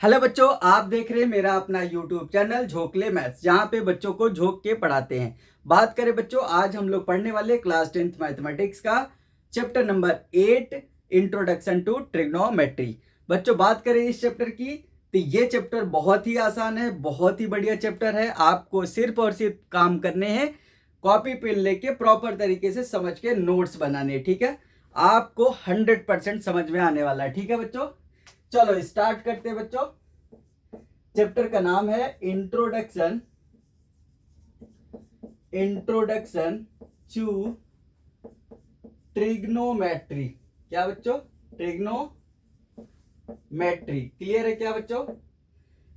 Hello बच्चों, आप देख रहे हैं मेरा अपना यूट्यूब चैनल झोंकले मैथ्स, जहां पे बच्चों को झोंक के पढ़ाते हैं। बात करें बच्चों, आज हम लोग पढ़ने वाले क्लास 10th मैथमेटिक्स का chapter number 8 introduction to trigonometry. बच्चों बात करें इस चैप्टर की, तो ये चैप्टर बहुत ही आसान है, बहुत ही बढ़िया चैप्टर है। आपको सिर्फ और सिर्फ काम करने हैं, कॉपी पेन लेके प्रॉपर तरीके से समझ के नोट्स बनाने, ठीक है। आपको 100% समझ में आने वाला है, ठीक है बच्चों। चलो स्टार्ट करते हैं बच्चों। चैप्टर का नाम है इंट्रोडक्शन इंट्रोडक्शन टू ट्रिग्नोमेट्री। क्या बच्चों? ट्रिग्नोमेट्री। क्लियर है क्या बच्चों?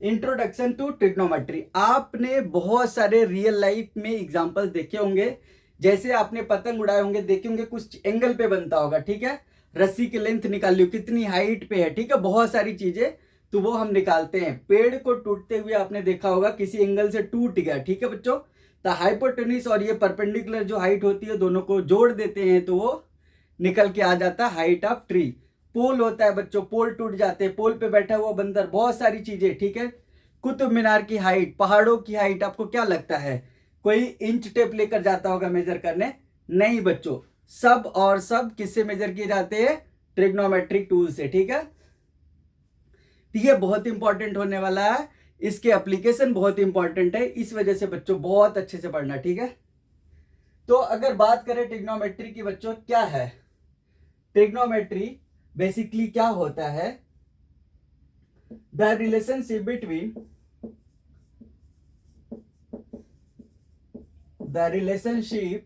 Introduction to trigonometry. आपने बहुत सारे रियल लाइफ में एग्जांपल्स देखे होंगे, जैसे आपने पतंग उड़ाए होंगे, देखे होंगे कुछ एंगल पे बनता होगा, ठीक है। रस्सी की लेंथ निकाल ली, कितनी हाइट पे है, ठीक है। बहुत सारी चीजें तो वो हम निकालते हैं। पेड़ को टूटते हुए आपने देखा होगा, किसी एंगल से टूट गया, ठीक है बच्चों। तो हाइपोटेन्यूज और ये परपेंडिकुलर जो हाइट होती है, दोनों को जोड़ देते हैं तो वो निकल के आ जाता है हाइट ऑफ ट्री। पोल होता है बच्चों, पोल टूट जाते हैं, पोल पे बैठा हुआ बंदर, बहुत सारी चीजें, ठीक है। कुतुब मीनार की हाइट, पहाड़ों की हाइट, आपको क्या लगता है कोई इंच टेप लेकर जाता होगा मेजर करने? नहीं बच्चों, सब और सब किससे मेजर किए जाते हैं? ट्रिग्नोमेट्रिक टूल से, ठीक है। तो ये बहुत इंपॉर्टेंट होने वाला है, इसके एप्लीकेशन बहुत इंपॉर्टेंट है, इस वजह से बच्चों बहुत अच्छे से पढ़ना, ठीक है। तो अगर बात करें ट्रिग्नोमेट्री की बच्चों, क्या है ट्रिग्नोमेट्री? बेसिकली क्या होता है? The relationship between the relationship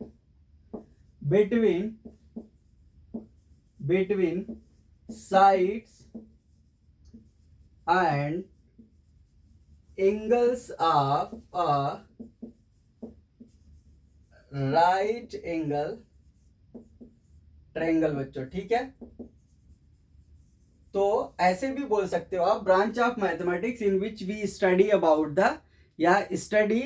between sides and angles of a right angle triangle बच्चों, ठीक है। तो ऐसे भी बोल सकते हो आप, branch of mathematics in which we study about the या study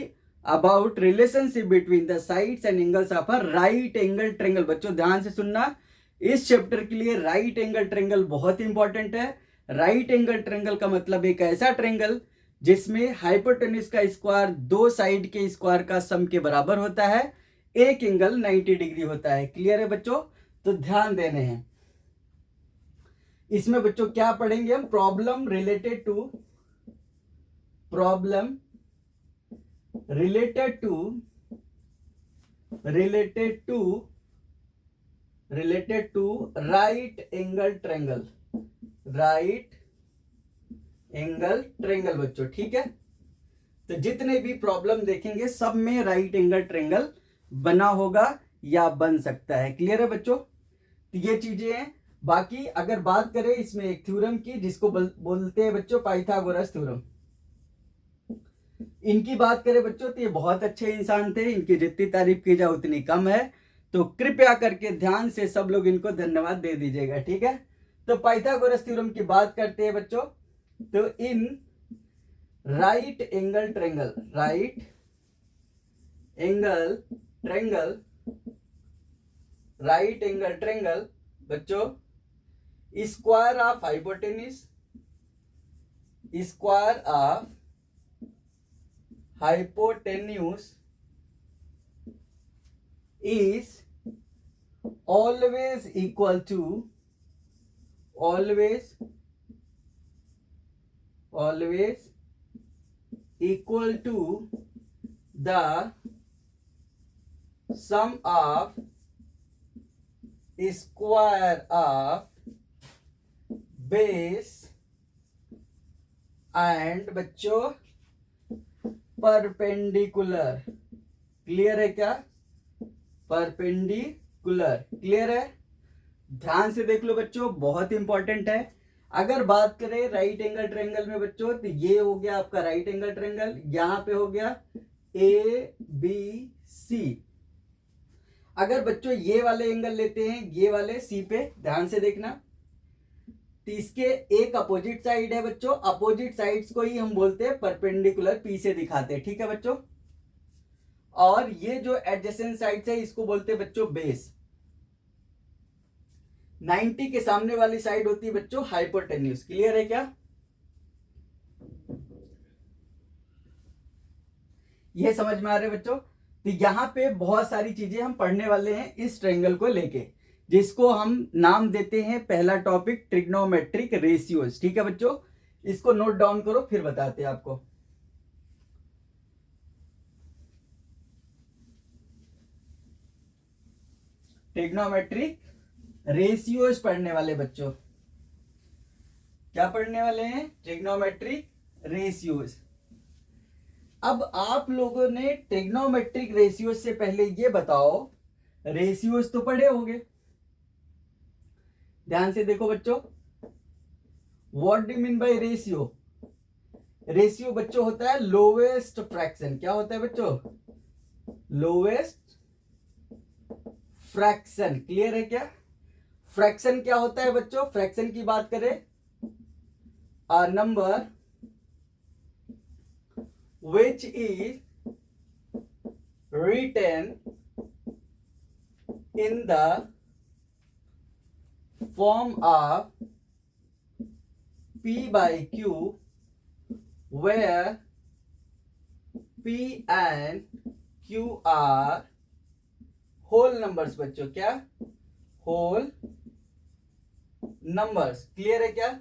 about relationship between the sides and angles of a right angle triangle. बच्चों ध्यान से सुनना, इस चैप्टर के लिए राइट एंगल ट्रायंगल बहुत इंपॉर्टेंट है। राइट एंगल ट्रायंगल का मतलब एक ऐसा ट्रायंगल जिसमें हाइपोटेन्यूज का स्क्वायर दो साइड के स्क्वायर का सम के बराबर होता है, एक एंगल 90 डिग्री होता है। क्लियर है बच्चों? तो ध्यान देने हैं। इसमें बच्चों क्या पढ़ेंगे हम? Problem related to related to right angle triangle, right angle triangle बच्चों, ठीक है। तो जितने भी प्रॉब्लम देखेंगे सब में राइट एंगल ट्रायंगल बना होगा या बन सकता है। क्लियर है बच्चों? तो ये चीजें हैं। बाकी अगर बात करें इसमें एक थ्योरम की, जिसको बोलते हैं बच्चों पाइथागोरस थ्योरम, इनकी बात करें बच्चों तो ये बहुत अच्छे इंसान थे, इनकी जितनी तारीफ की जाए उतनी कम है। तो कृपया करके ध्यान से सब लोग इनको धन्यवाद दे दीजिएगा, ठीक है। तो पाइथागोरस थ्योरम की बात करते हैं बच्चों, तो in right angle triangle right angle triangle बच्चों, square of hypotenuse is always equal to the sum of square of base and बच्चों परपेंडिकुलर। क्लियर है क्या? परपेंडिकुलर। क्लियर है? ध्यान से देख लो बच्चों, बहुत इंपॉर्टेंट है। अगर बात करें राइट एंगल ट्रायंगल में बच्चों, तो ये हो गया आपका राइट एंगल ट्रायंगल, यहां पे हो गया ABC। अगर बच्चों ये वाले एंगल लेते हैं, ये वाले सी पे, ध्यान से देखना, तो इसके एक अपोजिट साइड है बच्चों, अपोजिट साइड्स को ही हम बोलते हैं परपेंडिकुलर, पी से दिखाते हैं, ठीक है बच्चों। और ये जो एडजेसेंट साइड्स है इसको बोलते हैं बच्चों बेस। 90 के सामने वाली साइड होती है बच्चों हाइपोटेन्यूज। क्लियर है क्या? ये समझ में आ रहे बच्चों? तो यहाँ पे बहुत सारी चीजें हम पढ़ने वाले हैं इस ट्रायंगल को लेके, जिसको हम नाम देते हैं पहला टॉपिक ट्रिग्नोमेट्रिक रेशियोज। ठीक है बच्चों, इसको नोट डाउन करो फिर बताते हैं आपको। ट्रिग्नोमेट्रिक रेशियोज पढ़ने वाले बच्चों, क्या पढ़ने वाले हैं? Trigonometric ratios. अब आप लोगों ने ट्रिग्नोमेट्रिक रेशियोज से पहले ये बताओ, रेशियोज तो पढ़े होंगे, ध्यान से देखो बच्चों। What do mean by ratio? Ratio बच्चों होता है लोवेस्ट फ्रैक्शन। क्या होता है बच्चों? Lowest fraction. क्लियर है क्या? फ्रैक्शन क्या होता है बच्चों? फ्रैक्शन की बात करें, a number which is written in the form of P by Q, where P and Q are whole numbers। बच्चों क्या? whole numbers। क्लियर है क्या?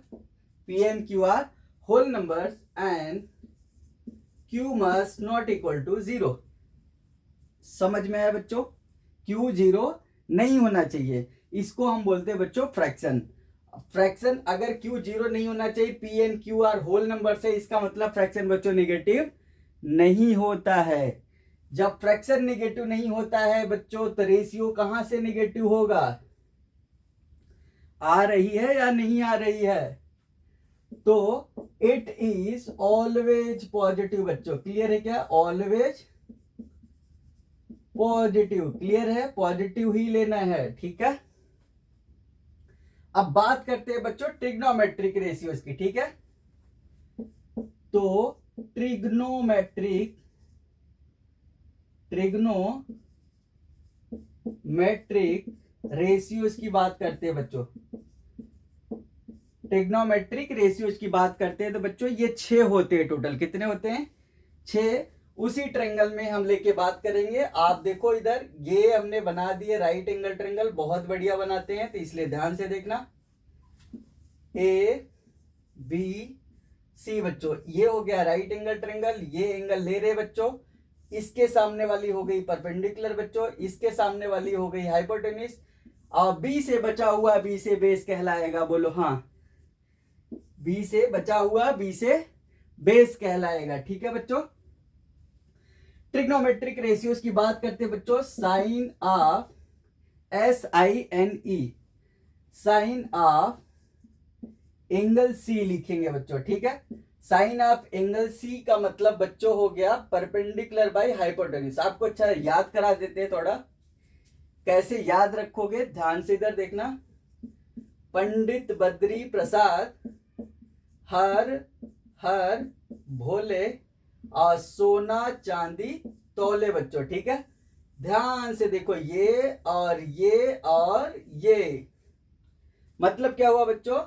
P and Q are whole numbers and Q must not equal to 0। समझ में आया बच्चों? Q 0 नहीं होना चाहिए, इसको हम बोलते हैं बच्चों फ्रैक्शन। फ्रैक्शन अगर Q 0 नहीं होना चाहिए, P and Q are whole numbers है, इसका मतलब फ्रैक्शन बच्चों निगेटिव नहीं होता है। जब फ्रैक्शन निगेटिव नहीं होता है बच्चों, तो रेशियो कहां से निगेटिव होगा? आ रही है या नहीं आ रही है? तो इट इज ऑलवेज पॉजिटिव बच्चों। क्लियर है क्या? Always positive. क्लियर है? पॉजिटिव ही लेना है। ठीक है, अब बात करते हैं बच्चों ट्रिग्नोमेट्रिक रेशियोज की। ठीक है, तो ट्रिग्नोमेट्रिक रेशियोज की बात करते हैं बच्चों। ट्रिग्नोमेट्रिक रेशियोज की बात करते हैं तो बच्चों ये 6 होते हैं टोटल। कितने होते हैं? 6। उसी ट्रायंगल में हम लेके बात करेंगे। आप देखो इधर, ये हमने बना दिए राइट एंगल ट्रायंगल, बहुत बढ़िया बनाते हैं, तो इसलिए ध्यान से देखना। ए बी सी बच्चों, ये हो गया राइट एंगल ट्रायंगल। ये एंगल ले रहे बच्चों, इसके सामने वाली हो गई परपेंडिकुलर बच्चों, इसके सामने वाली हो गई हाइपोटेन्यूज, और बी से बचा हुआ बी से बेस कहलाएगा। बोलो हाँ, बी से बचा हुआ बी से बेस कहलाएगा। ठीक है बच्चों, ट्रिग्नोमेट्रिक रेशियोज की बात करते हैं बच्चों। Sine of SINE, sine of angle C लिखेंगे बच्चों। ठीक है, साइन ऑफ एंगल सी का मतलब बच्चों हो गया परपेंडिकुलर बाय हाइपोटेन्यूज। आपको अच्छा याद करा देते हैं थोड़ा, कैसे याद रखोगे ध्यान से इधर देखना। पंडित बद्री प्रसाद हर हर भोले और सोना चांदी तोले बच्चों। ठीक है, ध्यान से देखो, ये और ये और ये मतलब क्या हुआ बच्चों?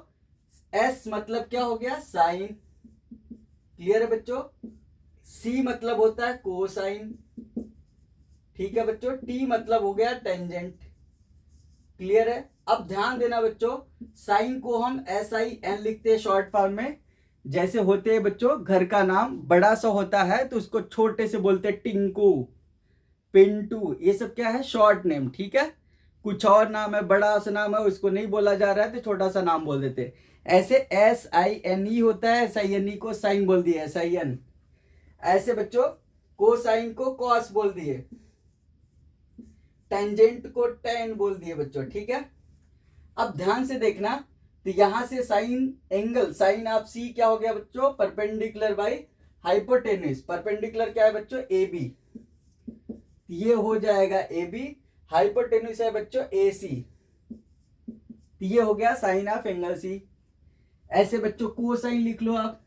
S मतलब क्या हो गया? साइन। क्लियर है बच्चों? C मतलब होता है कोसाइन। ठीक है बच्चों, T मतलब हो गया टेंजेंट। क्लियर है? अब ध्यान देना बच्चों, साइन को हम SIN लिखते हैं शॉर्ट फॉर्म में। जैसे होते हैं बच्चों, घर का नाम बड़ा सा होता है तो उसको छोटे से बोलते हैं टिंकू, पिंटू, ये सब क्या है? Short name. ठीक है, कुछ और नाम है, बड़ा सा नाम है, उसको नहीं बोला जा रहा है तो छोटा सा नाम बोल देते हैं। ऐसे SINE होता है, SINE को साइन बोल दिए, SIN। ऐसे बच्चों कोसाइन को कॉस बोल दिए, टेंजेंट को टेन बोल दिए बच्चों। ठीक है, अब ध्यान से देखना, तो यहां से साइन एंगल, साइन ऑफ सी क्या हो गया बच्चों? Perpendicular by hypotenuse. परपेंडिकुलर क्या है बच्चों? AB, ये हो जाएगा AB। हाइपोटेन्यूज है बच्चों AC, ये हो गया साइन ऑफ एंगल C। ऐसे बच्चों कोसाइन लिख लो आप,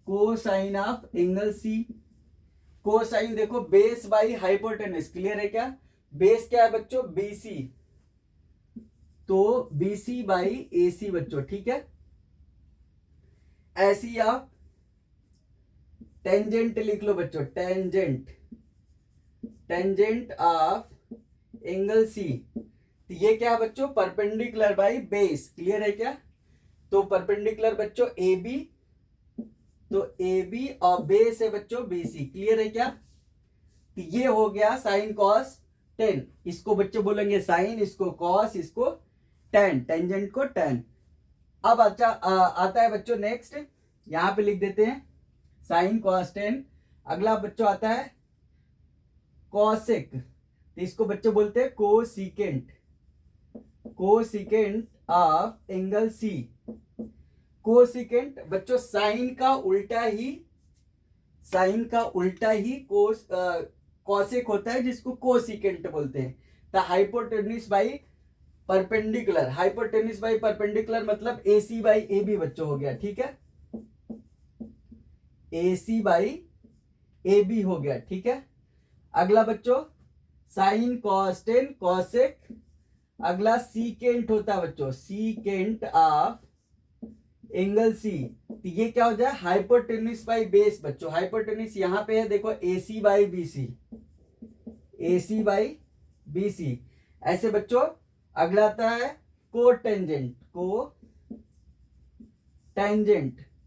cosine of angle C। Cosine देखो बेस बाई हाइपोटेन्यूज। क्लियर है क्या? बेस क्या है बच्चों? BC, तो BC बाई AC बच्चों। ठीक है, ऐसी आप टेंजेंट लिख लो बच्चों, tangent, tangent of angle C. तो ये क्या है बच्चों, परपेंडिकुलर बाय बेस। क्लियर है क्या? तो परपेंडिकुलर बच्चों ए बी, तो ए बी और बेस है बच्चों बी सी। क्लियर है क्या? तो ये हो गया साइन कॉस टेन। इसको बच्चों बोलेंगे साइन, इसको कॉस, इसको टेन, टेंजेंट को टेन। अब अच्छा आता है बच्चों नेक्स्ट, यहां पे लिख देते हैं साइन कॉस टेन। अगला बच्चों आता है कॉसेक, तो इसको बच्चों बोलते हैं cosecant, cosecant of angle C. Cosecant बच्चों साइन का उल्टा ही, साइन का उल्टा ही कॉसेक होता है, जिसको कोसिकेंट बोलते हैं। तो hypotenuse by perpendicular, hypotenuse by perpendicular मतलब AC बाई AB बच्चों हो गया। ठीक है, AC बाई AB हो गया। ठीक है, अगला बच्चों साइन कॉस टेन कॉसेक। अगला सीकेंट होता है बच्चों, सीकेंट ऑफ एंगल सी। तो ये क्या हो जाए, हाइपोटेन्यूज बाई बेस बच्चों। हाइपोटेन्यूज यहां पे है देखो AC by BC, AC by BC। ऐसे बच्चों अगला आता है कोटेंजेंट, कोटेंजेंट।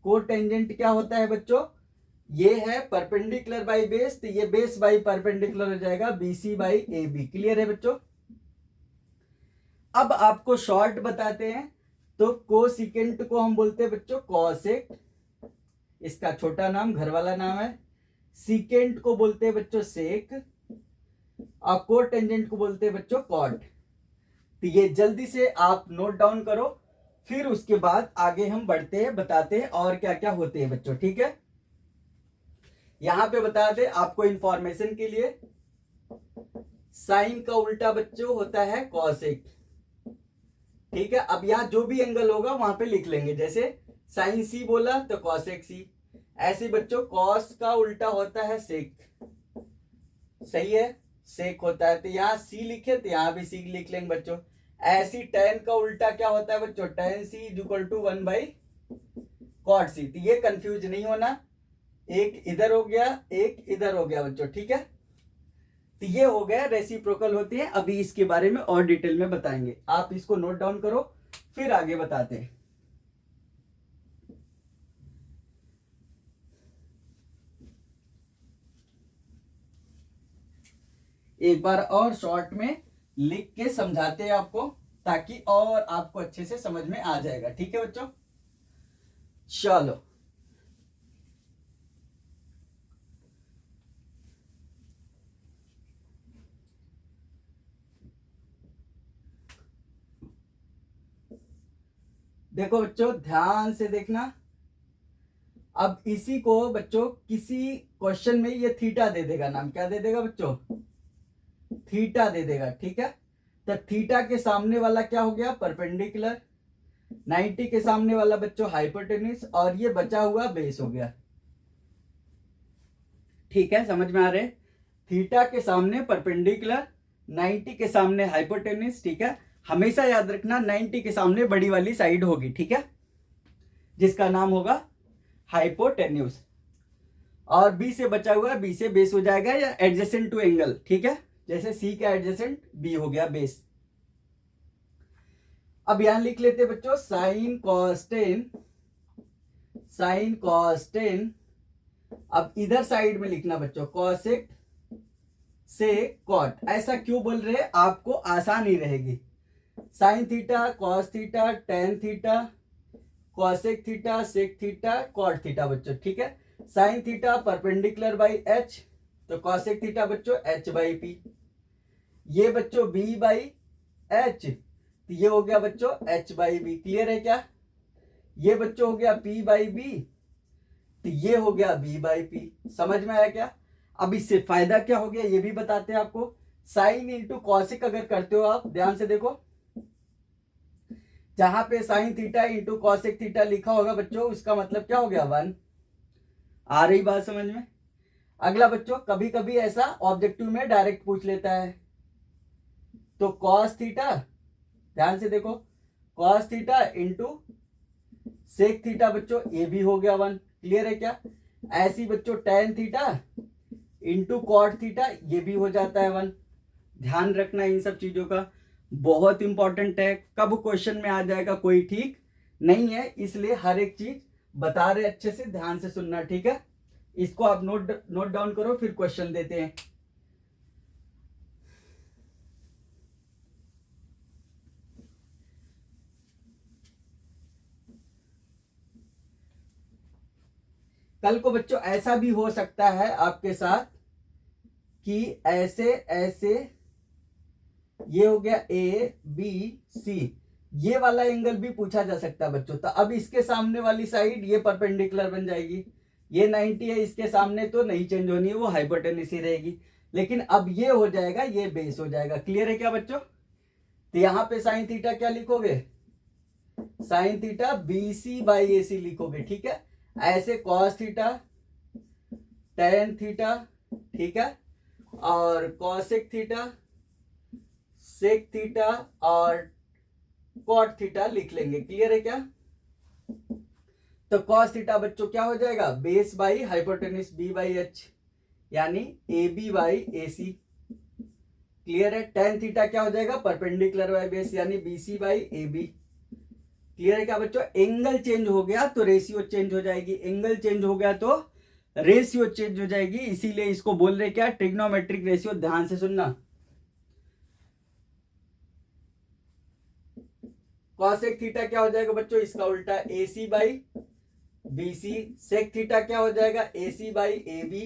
कोटेंजेंट क्या होता है बच्चों, ये है परपेंडिकुलर बाई बेस, तो ये बेस बाई परपेंडिकुलर हो जाएगा BC बाई AB। क्लियर है बच्चों? अब आपको शॉर्ट बताते हैं, तो कोसिकेंट को हम बोलते हैं बच्चों कॉसेक, इसका छोटा नाम घर वाला नाम है। सीकेंट को बोलते हैं बच्चों सेक, और कोटेंजेंट को बोलते हैं बच्चों कॉट। तो ये जल्दी से आप नोट डाउन करो, फिर उसके बाद आगे हम बढ़ते हैं, बताते हैं और क्या क्या होते हैं बच्चों। ठीक है, यहां पे बता दे आपको इंफॉर्मेशन के लिए, साइन का उल्टा बच्चों होता है कॉसेक। ठीक है, अब यहां जो भी एंगल होगा वहां पे लिख लेंगे, जैसे साइन सी बोला तो कॉसेक सी। ऐसे बच्चों कॉस का उल्टा होता है सेक, सही है, सेक होता है। तो यहाँ सी लिखे तो यहाँ भी सी लिख लेंगे बच्चों। ऐसी टेन का उल्टा क्या होता है बच्चों, tan C is equal to 1/cot C. तो ये कंफ्यूज नहीं होना, एक इधर हो गया, एक इधर हो गया बच्चों। ठीक है, तो ये हो गया रेसिप्रोकल होती है। अभी इसके बारे में और डिटेल में बताएंगे, आप इसको नोट डाउन करो, फिर आगे बताते हैं। एक बार और शॉर्ट में लिख के समझाते हैं आपको, ताकि और आपको अच्छे से समझ में आ जाएगा। ठीक है बच्चों, चलो देखो बच्चों, ध्यान से देखना। अब इसी को बच्चों किसी क्वेश्चन में ये थीटा दे देगा, नाम क्या दे देगा बच्चों, थीटा दे देगा। ठीक है, तो थीटा के सामने वाला क्या हो गया, परपेंडिकुलर। 90 के सामने वाला बच्चों हाइपोटेन्यूज, और ये बचा हुआ बेस हो गया। ठीक है, समझ में आ रहे, थीटा के सामने परपेंडिकुलर, 90 के सामने हाइपोटेन्यूज। ठीक है, हमेशा याद रखना 90 के सामने बड़ी वाली साइड होगी। ठीक है, जिसका नाम होगा हाइपोटेन्यूज। और बी से बचा हुआ, बी से बेस हो जाएगा या एडजेसेंट टू एंगल। ठीक है, जैसे सी का एडजेसेंट बी हो गया बेस। अब यहां लिख लेते बच्चों sine cos tan, sine cos tan. अब इधर साइड में लिखना बच्चों कॉसेक से कॉट। ऐसा क्यों बोल रहे हैं, आपको आसानी रहेगी। Sine theta, cos theta, tan theta, cosec theta, sec theta, cot theta बच्चों। ठीक है, sine theta perpendicular by H, तो कॉसेक थीटा बच्चों एच बाई पी। ये बच्चों बी बाई एच, तो ये हो गया बच्चों एच बाई बी। क्लियर है क्या? ये बच्चों हो गया पी बाई बी, तो ये हो गया बी बाई पी। समझ में आया क्या? अब इससे फायदा क्या हो गया ये भी बताते हैं आपको। साइन इंटू कॉसिक अगर करते हो आप, ध्यान से देखो, जहां पे sine theta into cosec theta लिखा होगा बच्चों, उसका मतलब क्या हो गया 1। आ रही बात समझ में? अगला बच्चों, कभी कभी ऐसा ऑब्जेक्टिव में डायरेक्ट पूछ लेता है, तो कॉस थीटा, ध्यान से देखो, cos theta into sec theta बच्चों, ये भी हो गया 1। क्लियर है क्या? ऐसी बच्चों tan theta into cot theta, ये भी हो जाता है 1। ध्यान रखना इन सब चीजों का, बहुत इंपॉर्टेंट है, कब क्वेश्चन में आ जाएगा कोई ठीक नहीं है, इसलिए हर एक चीज बता रहे, अच्छे से ध्यान से सुनना, ठीक है। इसको आप नोट डाउन करो, फिर क्वेश्चन देते हैं। कल को बच्चों ऐसा भी हो सकता है आपके साथ कि ऐसे ऐसे ये हो गया ए बी सी, ये वाला एंगल भी पूछा जा सकता है बच्चों। तो अब इसके सामने वाली साइड ये परपेंडिकुलर बन जाएगी, ये 90 है, इसके सामने तो नहीं चेंज होनी है, वो हाइपोटेन्यूज ही रहेगी। लेकिन अब ये हो जाएगा, ये बेस हो जाएगा। क्लियर है क्या बच्चों? तो यहाँ पे साइन थीटा क्या लिखोगे? Sine theta BC by AC लिखोगे, ठीक है। ऐसे कॉस थीटा, टेन थीटा, ठीक है, और कॉसेक थीटा, सेक थीटा और कॉट थीटा लिख लेंगे। क्लियर है क्या? तो कॉस थीटा बच्चों क्या हो जाएगा? बेस बाई हाइपोटेन्यूज B/H, यानी AB बाई AC। क्लियर है? टेन थीटा क्या हो जाएगा? परपेंडिकुलर बाई बेस, यानी BC बाई AB। क्लियर है क्या बच्चों? एंगल चेंज हो गया तो रेशियो चेंज हो जाएगी, एंगल चेंज हो गया तो रेशियो चेंज हो जाएगी, इसीलिए इसको बोल रहे क्या? Trigonometric ratio. ध्यान से सुनना। कॉसेक थीटा क्या हो जाएगा बच्चों? इसका उल्टा AC by BC। Sec theta क्या हो जाएगा? AC by AB।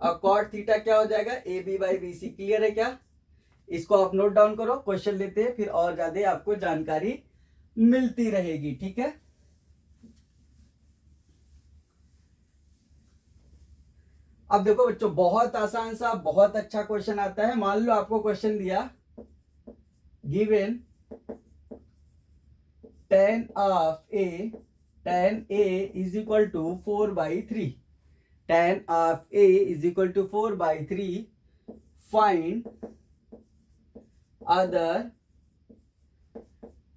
और कॉट थीटा क्या हो जाएगा? AB by BC। क्लियर है क्या? इसको आप नोट डाउन करो, क्वेश्चन लेते हैं, फिर और ज्यादा आपको जानकारी मिलती रहेगी, ठीक है। अब देखो बच्चों, बहुत आसान सा, बहुत अच्छा क्वेश्चन आता है। मान लो आपको क्वेश्चन दिया, given tan A is equal to 4/3, tan of A is equal to 4/3, find other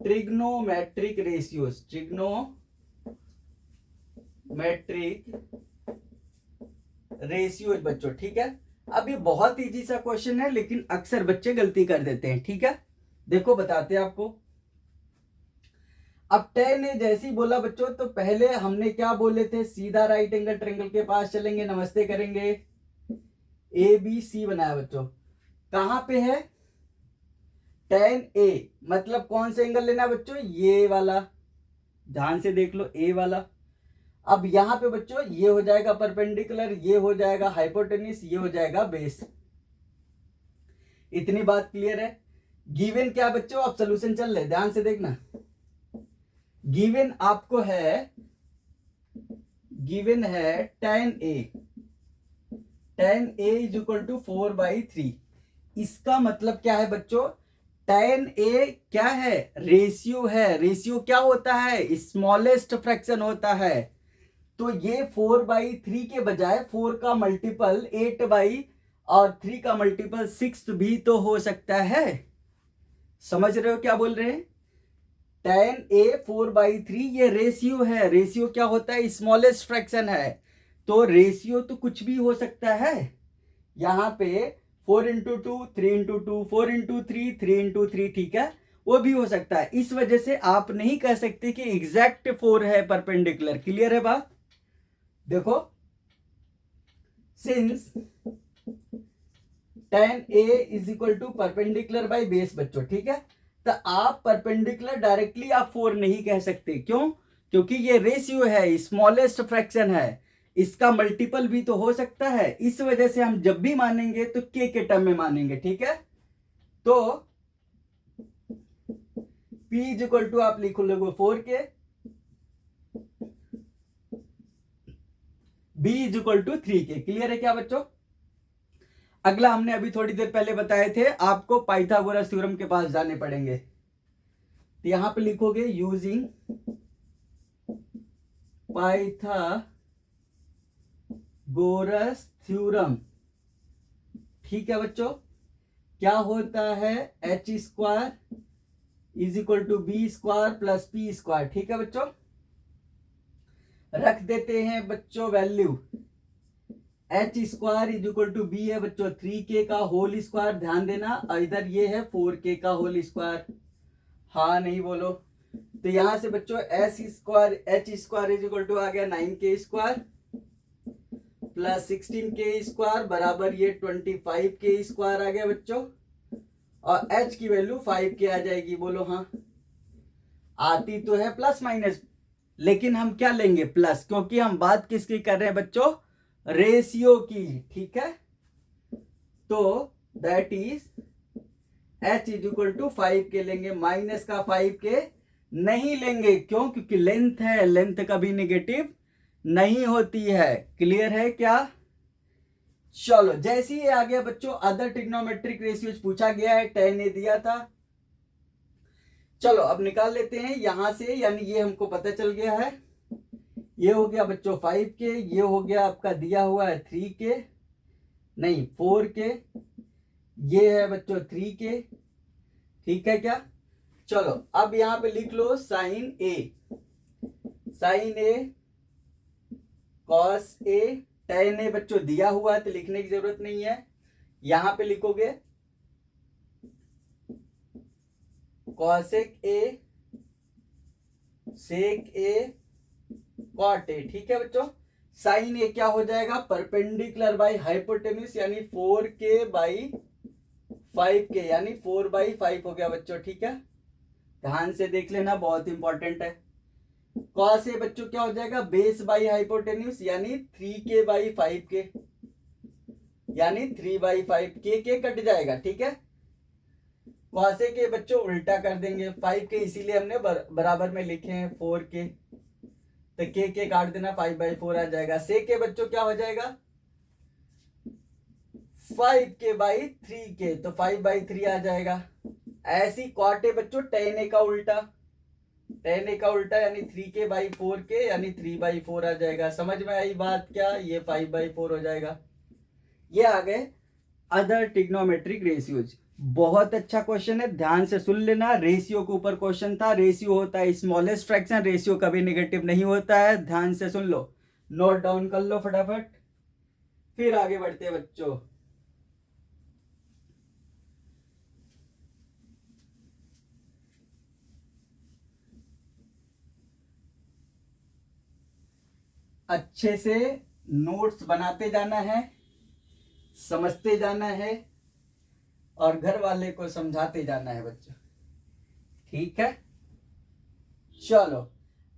trigonometric ratios, बच्चों, ठीक है। अब ये बहुत इजी सा क्वेश्चन है, लेकिन अक्सर बच्चे गलती कर देते हैं, ठीक है। देखो बताते हैं आपको। अब tan ने जैसे ही बोला बच्चों, तो पहले हमने क्या बोले थे? सीधा राइट एंगल ट्रायंगल के पास चलेंगे, नमस्ते करेंगे, ABC बनाया बच्चों। कहां पे है? tan A, मतलब कौन सा एंगल लेना है बच्चों? ये वाला, ध्यान से देख लो, ए वाला। अब यहां पे बच्चों ये हो जाएगा परपेंडिकुलर, ये हो जाएगा हाइपोटेन्यूज, ये हो जाएगा बेस। इतनी बात क्लियर है? गिवन क्या बच्चों? अब सोल्यूशन चल रहे, ध्यान से देखना। गिवन आपको है, गिवन है tan A is equal to 4/3। इसका मतलब क्या है बच्चों? tan A क्या है? रेशियो है। रेशियो क्या होता है? स्मॉलेस्ट फ्रैक्शन होता है। तो ये 4/3 के बजाय 4 का मल्टीपल 8 और 3 का मल्टीपल 6 भी तो हो सकता है। समझ रहे हो क्या बोल रहे हैं? tan A 4/3 ये रेशियो है। रेशियो क्या होता है? स्मॉलेस्ट फ्रैक्शन है। तो रेशियो तो कुछ भी हो सकता है। यहां पे 4x2 3x2 4x3 3x3, ठीक है, वो भी हो सकता है। इस वजह से आप नहीं कह सकते कि एग्जैक्ट 4 है परपेंडिकुलर। क्लियर है बात? देखो, since tan A is equal to perpendicular by base बच्चों, ठीक है, तो आप परपेंडिकुलर डायरेक्टली आप 4 नहीं कह सकते। क्यों? क्योंकि ये रेशियो है, स्मॉलेस्ट फ्रैक्शन है, इसका मल्टीपल भी तो हो सकता है। इस वजह से हम जब भी मानेंगे तो के टर्म में मानेंगे, ठीक है। तो P इज इक्वल टू आप लिखो लोगो 4K, B is equal to 3K। क्लियर है क्या बच्चों? अगला हमने अभी थोड़ी देर पहले बताए थे, आपको पाइथागोरस थ्योरम के पास जाने पड़ेंगे। तो यहां पे लिखोगे यूजिंग पाइथागोरस थ्योरम, ठीक है बच्चों। क्या होता है? h² is equal to B² plus P², ठीक है बच्चों। रख देते हैं बच्चों value H square is equal to B है बच्चों 3k का होल स्क्वायर, ध्यान देना इधर ये है 4k का होल स्क्वायर, हाँ नहीं बोलो। तो यहां से बच्चों H square is equal to आ गया 9k square plus 16k square बराबर ये 25k स्क्वायर आ गया बच्चों, और h की वैल्यू 5k आ जाएगी, बोलो हाँ। आती तो है प्लस माइनस, लेकिन हम क्या लेंगे प्लस, क्योंकि हम बात किसकी कर रहे हैं बच्चों, रेशियो की, ठीक है। तो that is h is equal to 5k लेंगे, माइनस का 5k नहीं लेंगे, क्यों, क्योंकि लेंथ है, लेंथ कभी नेगेटिव नहीं होती है, क्लियर है क्या। चलो जैसे ही आ गया बच्चों अदर ट्रिग्नोमेट्रिक रेशियोज पूछा गया है, 10 ने दिया था। चलो अब निकाल लेते हैं यहां से, यानी ये हमको पता चल गया है, ये हो गया बच्चों 5k, ये हो गया आपका दिया हुआ है 3k नहीं 4k, ये है बच्चों 3k, ठीक है क्या। चलो अब यहां पे लिख लो sign A cos A, tan ए बच्चों दिया हुआ है तो लिखने की जरूरत नहीं है, यहां पे लिखोगे कॉसेक ए सेक ए कॉट ए, ठीक है बच्चों। साइन ए क्या हो जाएगा, परपेंडिकुलर बाई हाइपोटेन्यूज, यानी 4k बाई 5k, यानी 4/5 हो गया बच्चों, ठीक है। ध्यान से देख लेना, बहुत इंपॉर्टेंट है। कॉस ए बच्चों क्या हो जाएगा, बेस बाई हाइपोटेन्यूज, यानी 3k बाई 5k, यानी 3/5, के कट जाएगा, ठीक है। कॉस ए के बच्चों उल्टा कर देंगे, 5k इसीलिए हमने बराबर में लिखे हैं 4k, तो के काट देना 5/4 आ जाएगा। से के बच्चों क्या हो जाएगा 5k बाई 3k, तो 5/3 आ जाएगा। ऐसी कॉट ए बच्चों tan ए का उल्टा, tan ए का उल्टा यानी 3k बाई 4k, यानी 3/4 आ जाएगा। समझ में आई बात क्या, ये 5/4 हो जाएगा। ये आ गए अदर ट्रिग्नोमेट्रिक रेशियोज। बहुत अच्छा क्वेश्चन है, ध्यान से सुन लेना। रेशियो के ऊपर क्वेश्चन था, रेशियो होता है स्मॉलेस्ट फ्रैक्शन, रेशियो कभी नेगेटिव नहीं होता है, ध्यान से सुन लो, नोट डाउन कर लो फटाफट, फिर आगे बढ़ते हैं बच्चों। अच्छे से नोट्स बनाते जाना है, समझते जाना है, और घर वाले को समझाते जाना है बच्चों, ठीक है। चलो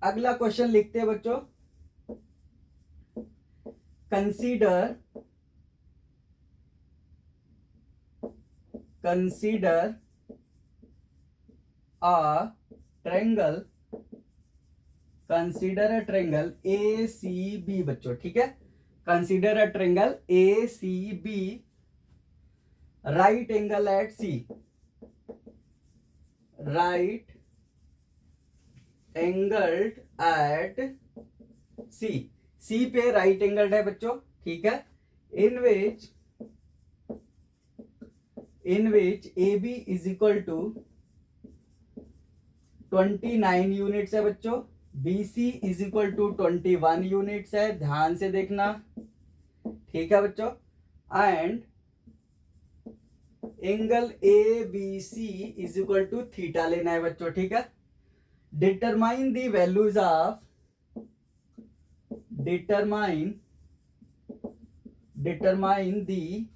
अगला क्वेश्चन लिखते हैं बच्चों। Consider a triangle, consider a triangle ACB बच्चों, ठीक है। Consider a triangle ACB, right angle at C, right angled at C पे राइट एंगल्ड है बच्चों, ठीक है। in which AB is equal to 29 units है बच्चों, BC is equal to 21 units है, ध्यान से देखना, ठीक है बच्चों। And angle ABC is equal to theta लेना है बच्चों, ठीक है। Determine the values of determine the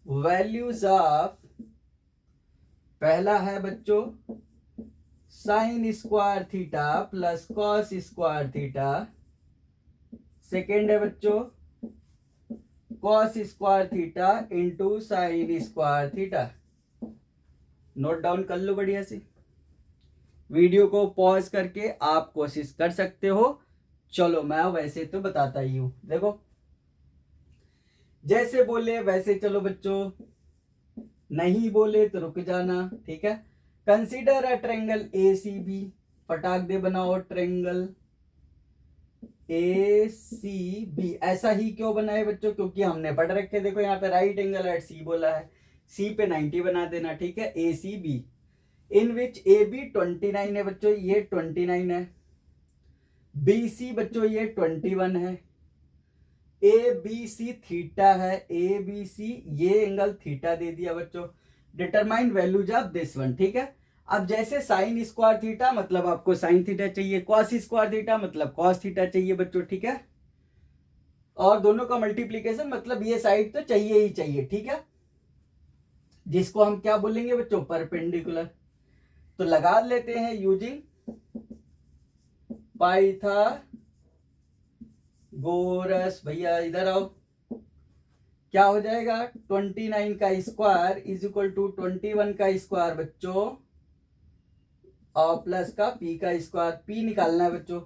values of, पहला है बच्चों sign square theta plus cos square theta, second है बच्चों cos square theta into sine square theta. Note down कर लो बढ़िया से, वीडियो को पॉज करके आप कोशिश कर सकते हो। चलो मैं वैसे तो बताता ही हूं, देखो जैसे बोले वैसे चलो बच्चों, नहीं बोले तो रुक जाना, ठीक है। कंसीडर अ ट्रायंगल ACB, फटाक दे बनाओ ट्रायंगल ACB। ऐसा ही क्यों बनाए बच्चों, क्योंकि हमने पढ़ रखे, देखो यहाँ पे राइट एंगल एट C बोला है, C पे 90 बना देना, ठीक है। ACB इन विच AB 29 है बच्चों, ये 29 है, BC बच्चों ये 21 है, ABC थीटा है, ABC ये एंगल थीटा दे दिया बच्चों। Determine values of this one, ठीक है। अब जैसे साइन स्क्वायर थीटा मतलब आपको साइन थीटा चाहिए, कॉस स्क्वायर थीटा मतलब कॉस थीटा चाहिए बच्चों, ठीक है। और दोनों का मल्टीप्लीकेशन मतलब ये साइड तो चाहिए ही चाहिए, ठीक है, जिसको हम क्या बोलेंगे बच्चों, परपेंडिकुलर। तो लगा लेते हैं यूजिंग पाइथागोरस। भैया इधर आओ, क्या हो जाएगा 29 का स्क्वायर इज इक्वल टू 21 का स्क्वायर बच्चों, और प्लस का पी का स्क्वायर, पी निकालना है बच्चों।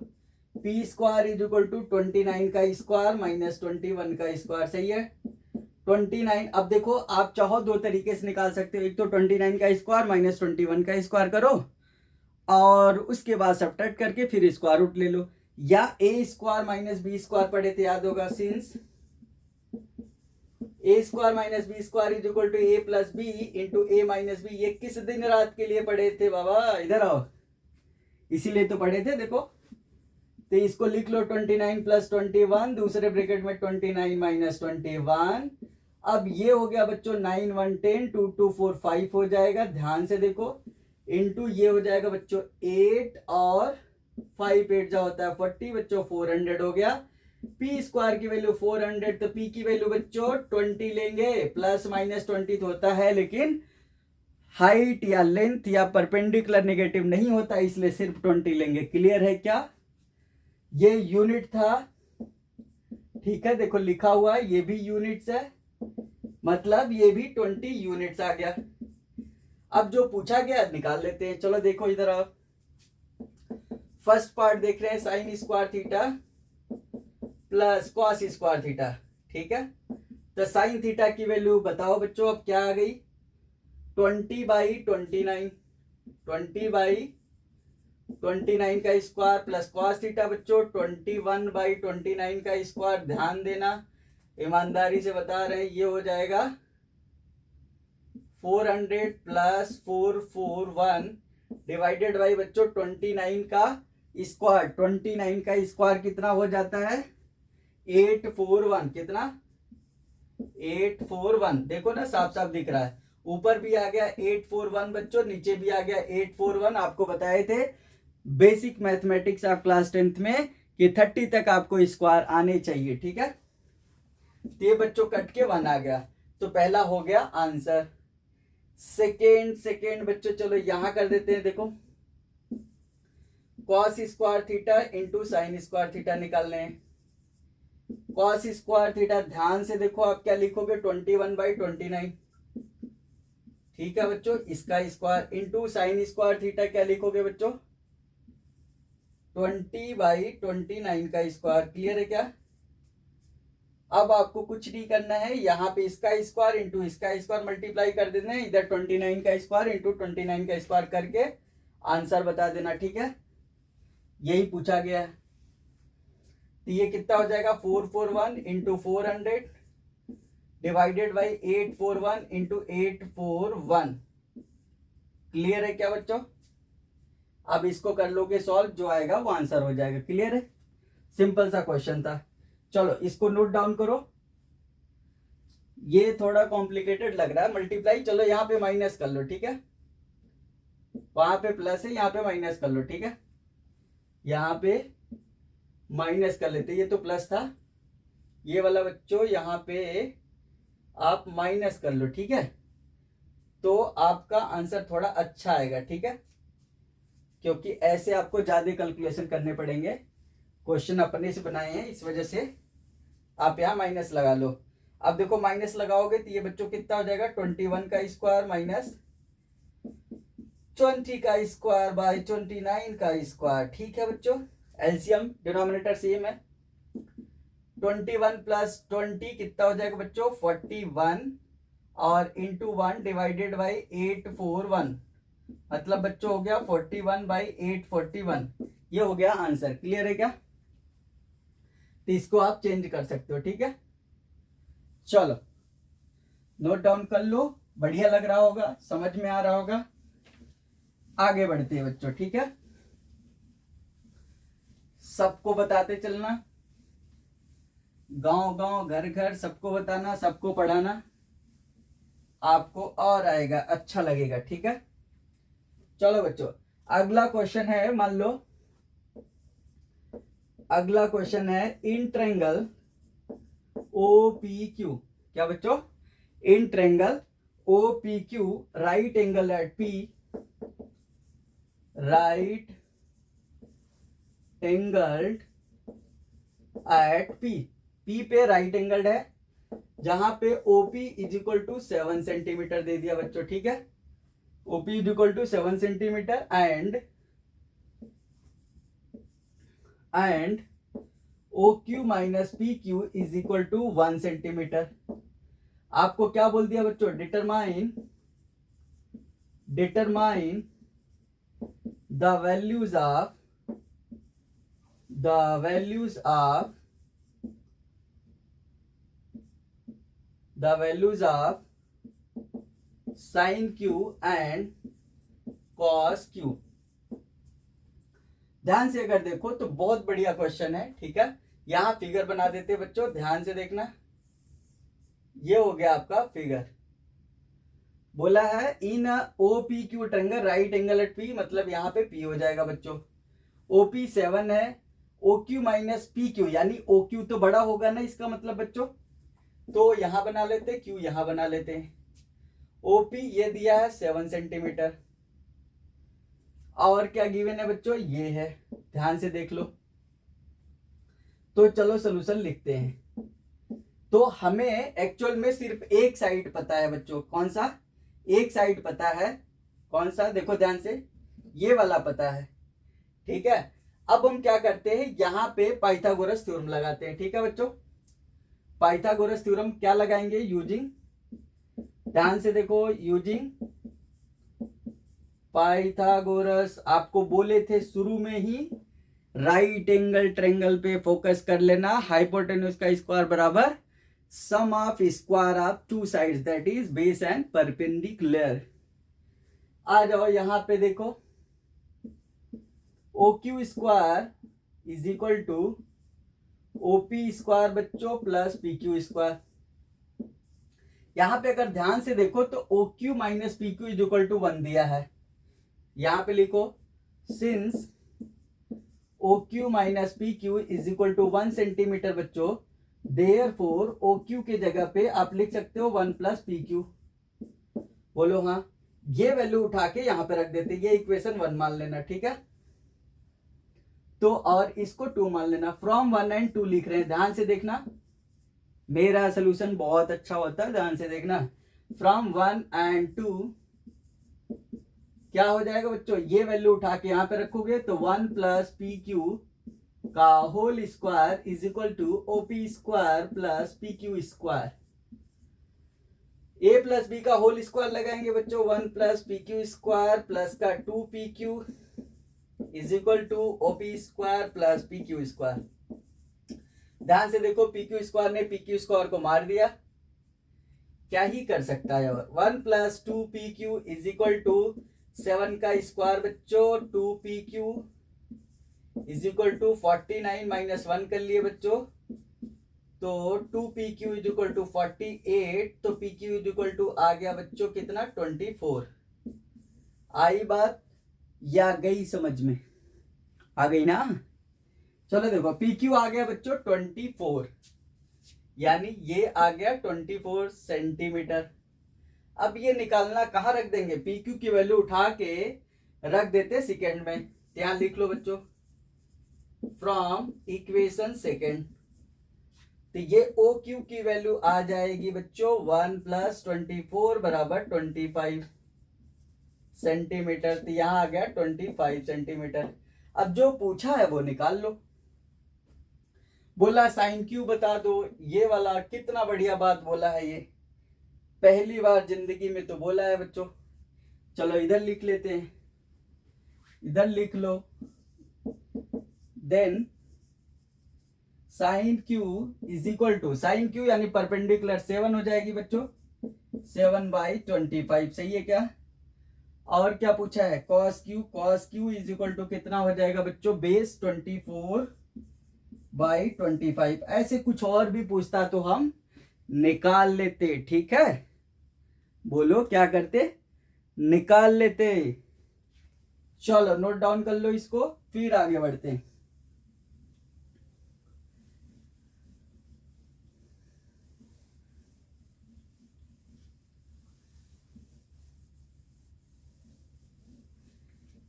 P square is equal to 29 का स्क्वायर माइनस 21 का स्क्वायर, सही है। 29, अब देखो आप चाहो दो तरीके से निकाल सकते हो, एक तो 29 का स्क्वायर माइनस 21 का स्क्वायर करो और उसके बाद सब्ट्रैक्ट करके फिर स्क्वायर रूट ले लो, या A square minus B square पढ़े थे, याद होगा, since A square minus B square is equal to A plus B into A minus B. ये किस दिन रात के लिए पढ़े थे बाबा, इधर आओ, इसीलिए तो पढ़े थे। देखो तो इसको लिख लो 29 प्लस 21, दूसरे ब्रैकेट में 29 माइनस 21। अब ये हो गया बच्चों 9 1 10, 2 2 4 5 हो जाएगा, ध्यान से देखो, इंटू ये हो जाएगा बच्चों 8 और 5 8 जा होता है 40 बच्चों, 400 हो गया। पी स्क्वायर की वैल्यू 400, तो पी की वैल्यू बच्चों 20 लेंगे, प्लस माइनस 20 तो होता है, लेकिन हाइट या लेंथ या परपेंडिकुलर नेगेटिव नहीं होता, इसलिए सिर्फ 20 लेंगे। क्लियर है क्या? ये यूनिट था, ठीक है, देखो लिखा हुआ है, ये भी यूनिट्स है, मतलब ये भी 20 यूनिट्स आ गया। अब जो पूछा गया निकाल लेते हैं, चलो देखो इधर आप फर्स्ट पार्ट देख रहे हैं, sign square theta plus cos square theta, ठीक है। तो साइन थीटा की वैल्यू बताओ बच्चों, अब क्या आ गई, 20/29, 20/29 का स्क्वायर प्लस कॉस थीटा बच्चों 21/29 का स्क्वायर। ध्यान देना, ईमानदारी से बता रहे हैं, ये हो जाएगा 400 प्लस 441 डिवाइडेड बाई बच्चों 29 का स्क्वायर। 29 का स्क्वायर कितना हो जाता है, 841, कितना 841, देखो ना साफ साफ दिख रहा है, ऊपर भी आ गया 841 बच्चों, नीचे भी आ गया 841। आपको बताए थे basic mathematics of class 10th में कि 30 तक आपको स्क्वायर आने चाहिए, ठीक है। ये बच्चों कट के 1 आ गया, तो पहला हो गया आंसर। सेकेंड बच्चों चलो यहां कर देते हैं, देखो cos square theta into sine square theta निकालने हैं। कॉस स्क्वायर थीटा ध्यान से देखो, आप क्या लिखोगे 21/29, ठीक है बच्चों, इसका square into sine square theta क्या लिखोगे बच्चों, 20/29 का स्क्वायर। क्लियर है क्या? अब आपको कुछ नहीं करना है, यहाँ पे इसका स्क्वायर इंटू इसका स्क्वायर मल्टीप्लाई कर देना है, इधर 29 का स्क्वायर इंटू 29 का स्क्वायर करके आंसर बता देना, ठीक है, यही पूछा गया है। तो ये कितना हो जाएगा 441 into 400 divided by 841 into 841। Clear है क्या बच्चों? अब इसको कर लोगे सॉल्व, जो आएगा वो आंसर हो जाएगा। क्लियर है, सिंपल सा क्वेश्चन था। चलो इसको नोट डाउन करो, ये थोड़ा कॉम्प्लिकेटेड लग रहा है मल्टीप्लाई, चलो यहाँ पे माइनस कर लो, ठीक है, वहां पे प्लस है, यहाँ पे माइनस कर लो, ठीक है, यहाँ पे माइनस कर लेते, ये तो प्लस था, ये वाला बच्चों यहाँ पे आप माइनस कर लो, ठीक है, तो आपका आंसर थोड़ा अच्छा आएगा, ठीक है, क्योंकि ऐसे आपको ज्यादा कैलकुलेशन करने पड़ेंगे, क्वेश्चन अपने से बनाए हैं, इस वजह से आप यहाँ माइनस लगा लो। अब देखो माइनस लगाओगे तो ये बच्चों कितना हो जाएगा, 21 का स्क्वायर माइनस 20 का स्क्वायर बाय 29 का स्क्वायर, ठीक है बच्चों, एलसीएम डिनोमिनेटर सेम है, 21 प्लस 20 कितना हो जाएगा बच्चों 41 और इंटू 1 डिवाइडेड बाई 841, मतलब बच्चों हो गया 41/841, ये हो गया आंसर। क्लियर है क्या? तो इसको आप चेंज कर सकते हो, ठीक है, चलो नोट डाउन कर लो, बढ़िया लग रहा होगा, समझ में आ रहा होगा, आगे बढ़ते हैं बच्चों, ठीक है। सबको बताते चलना, गांव गांव घर घर सबको बताना, सबको पढ़ाना, आपको और आएगा, अच्छा लगेगा। ठीक है, चलो बच्चों अगला क्वेश्चन है, मान लो अगला क्वेश्चन है इन ट्रायंगल OPQ। क्या बच्चों? In triangle OPQ right angle at P, right angled at P पे राइट एंगल्ड है, जहां पे OP is equal to 7 centimetre दे दिया बच्चों। ठीक है, OP is equal to 7 centimetre and OQ minus PQ is equal to 1 centimetre. आपको क्या बोल दिया बच्चों? Determine the values of sine Q and cos Q। ध्यान से अगर देखो तो बहुत बढ़िया क्वेश्चन है। ठीक है, यहां फिगर बना देते बच्चों, ध्यान से देखना, ये हो गया आपका फिगर। बोला है इन OPQ triangle right angle at P, मतलब यहाँ पे P हो जाएगा बच्चों। OP 7 है, OQ माइनस PQ, यानी OQ तो बड़ा होगा ना इसका मतलब बच्चों, तो यहां बना लेते, Q यहां बना लेते हैं। OP ये दिया है 7 सेंटीमीटर, और क्या गिवन है बच्चों? ये है, ध्यान से देख लो। तो चलो सोल्यूशन लिखते हैं। तो हमें एक्चुअल में सिर्फ एक साइड पता है बच्चों, कौन सा? एक साइड पता है, कौन सा? देखो ध्यान से, ये वाला पता है। ठीक है, अब हम क्या करते हैं, यहां पे पाइथागोरस थ्योरम लगाते हैं। ठीक है बच्चों, पाइथागोरस थ्योरम क्या लगाएंगे? यूजिंग, ध्यान से देखो, यूजिंग पाइथागोरस। आपको बोले थे शुरू में ही राइट एंगल ट्रायंगल पे फोकस कर लेना। हाइपोटेन्यूज का स्क्वायर बराबर sum of square of two sides, that is base and perpendicular. आ जाओ यहां पे देखो, OQ square is equal to OP square बच्चों प्लस PQ स्क्वायर। यहां पे अगर ध्यान से देखो तो OQ minus PQ is equal to 1 दिया है। यहां पे लिखो since OQ minus PQ is equal to 1 centimetre बच्चों, देयरफॉर OQ के जगह पे आप लिख सकते हो 1 प्लस PQ। बोलो हाँ, ये वैल्यू उठा के यहां पे रख देते, ये इक्वेशन 1 मान लेना। ठीक है, तो और इसको 2 मान लेना। फ्रॉम 1 एंड 2 लिख रहे हैं, ध्यान से देखना, मेरा सोल्यूशन बहुत अच्छा होता है, ध्यान से देखना। फ्रॉम 1 एंड 2 क्या हो जाएगा बच्चों? ये वैल्यू उठा के यहां पे रखोगे तो 1 प्लस PQ का whole square is equal to OP square plus PQ square. A plus B का होल स्क्वायर लगाएंगे बच्चों, 1 प्लस PQ स्क्वायर प्लस का 2PQ is equal to OP square plus PQ square. ध्यान से देखो, PQ स्क्वायर ने PQ square को मार दिया, क्या ही कर सकता है। और 1 plus 2PQ is equal to 7 का स्क्वायर बच्चों, 2PQ is equal to 49 minus 1 कर लिए बच्चों, तो 2PQ इज इक्वल टू 48, तो PQ इज इक्वल टू आ गया बच्चों कितना? 24। आई बात या गई समझ में? आ गई ना? चलो देखो, PQ आ गया बच्चों 24, यानी ये आ गया 24 सेंटीमीटर। अब ये निकालना कहाँ रख देंगे? PQ की वैल्यू उठा के रख देते सेकेंड में। ध्यान लिख लो बच्चों, फ्रॉम इक्वेशन सेकेंड, तो ये OQ की वैल्यू आ जाएगी बच्चों 1 प्लस 24 बराबर 25 सेंटीमीटर। तो यहां आ गया 25 सेंटीमीटर। अब जो पूछा है वो निकाल लो। बोला साइन Q बता दो, ये वाला कितना बढ़िया बात बोला है, ये पहली बार जिंदगी में तो बोला है बच्चों। चलो इधर लिख लेते हैं, इधर लिख लो, then sine Q is equal to, sine Q यानी परपेंडिकुलर 7 हो जाएगी बच्चों, 7/25। सही है क्या? और क्या पूछा है? cos Q is equal to कितना हो जाएगा बच्चों? Base 24 by 25। ऐसे कुछ और भी पूछता तो हम निकाल लेते, ठीक है। बोलो क्या करते, निकाल लेते। चलो नोट डाउन कर लो इसको, फिर आगे बढ़ते हैं।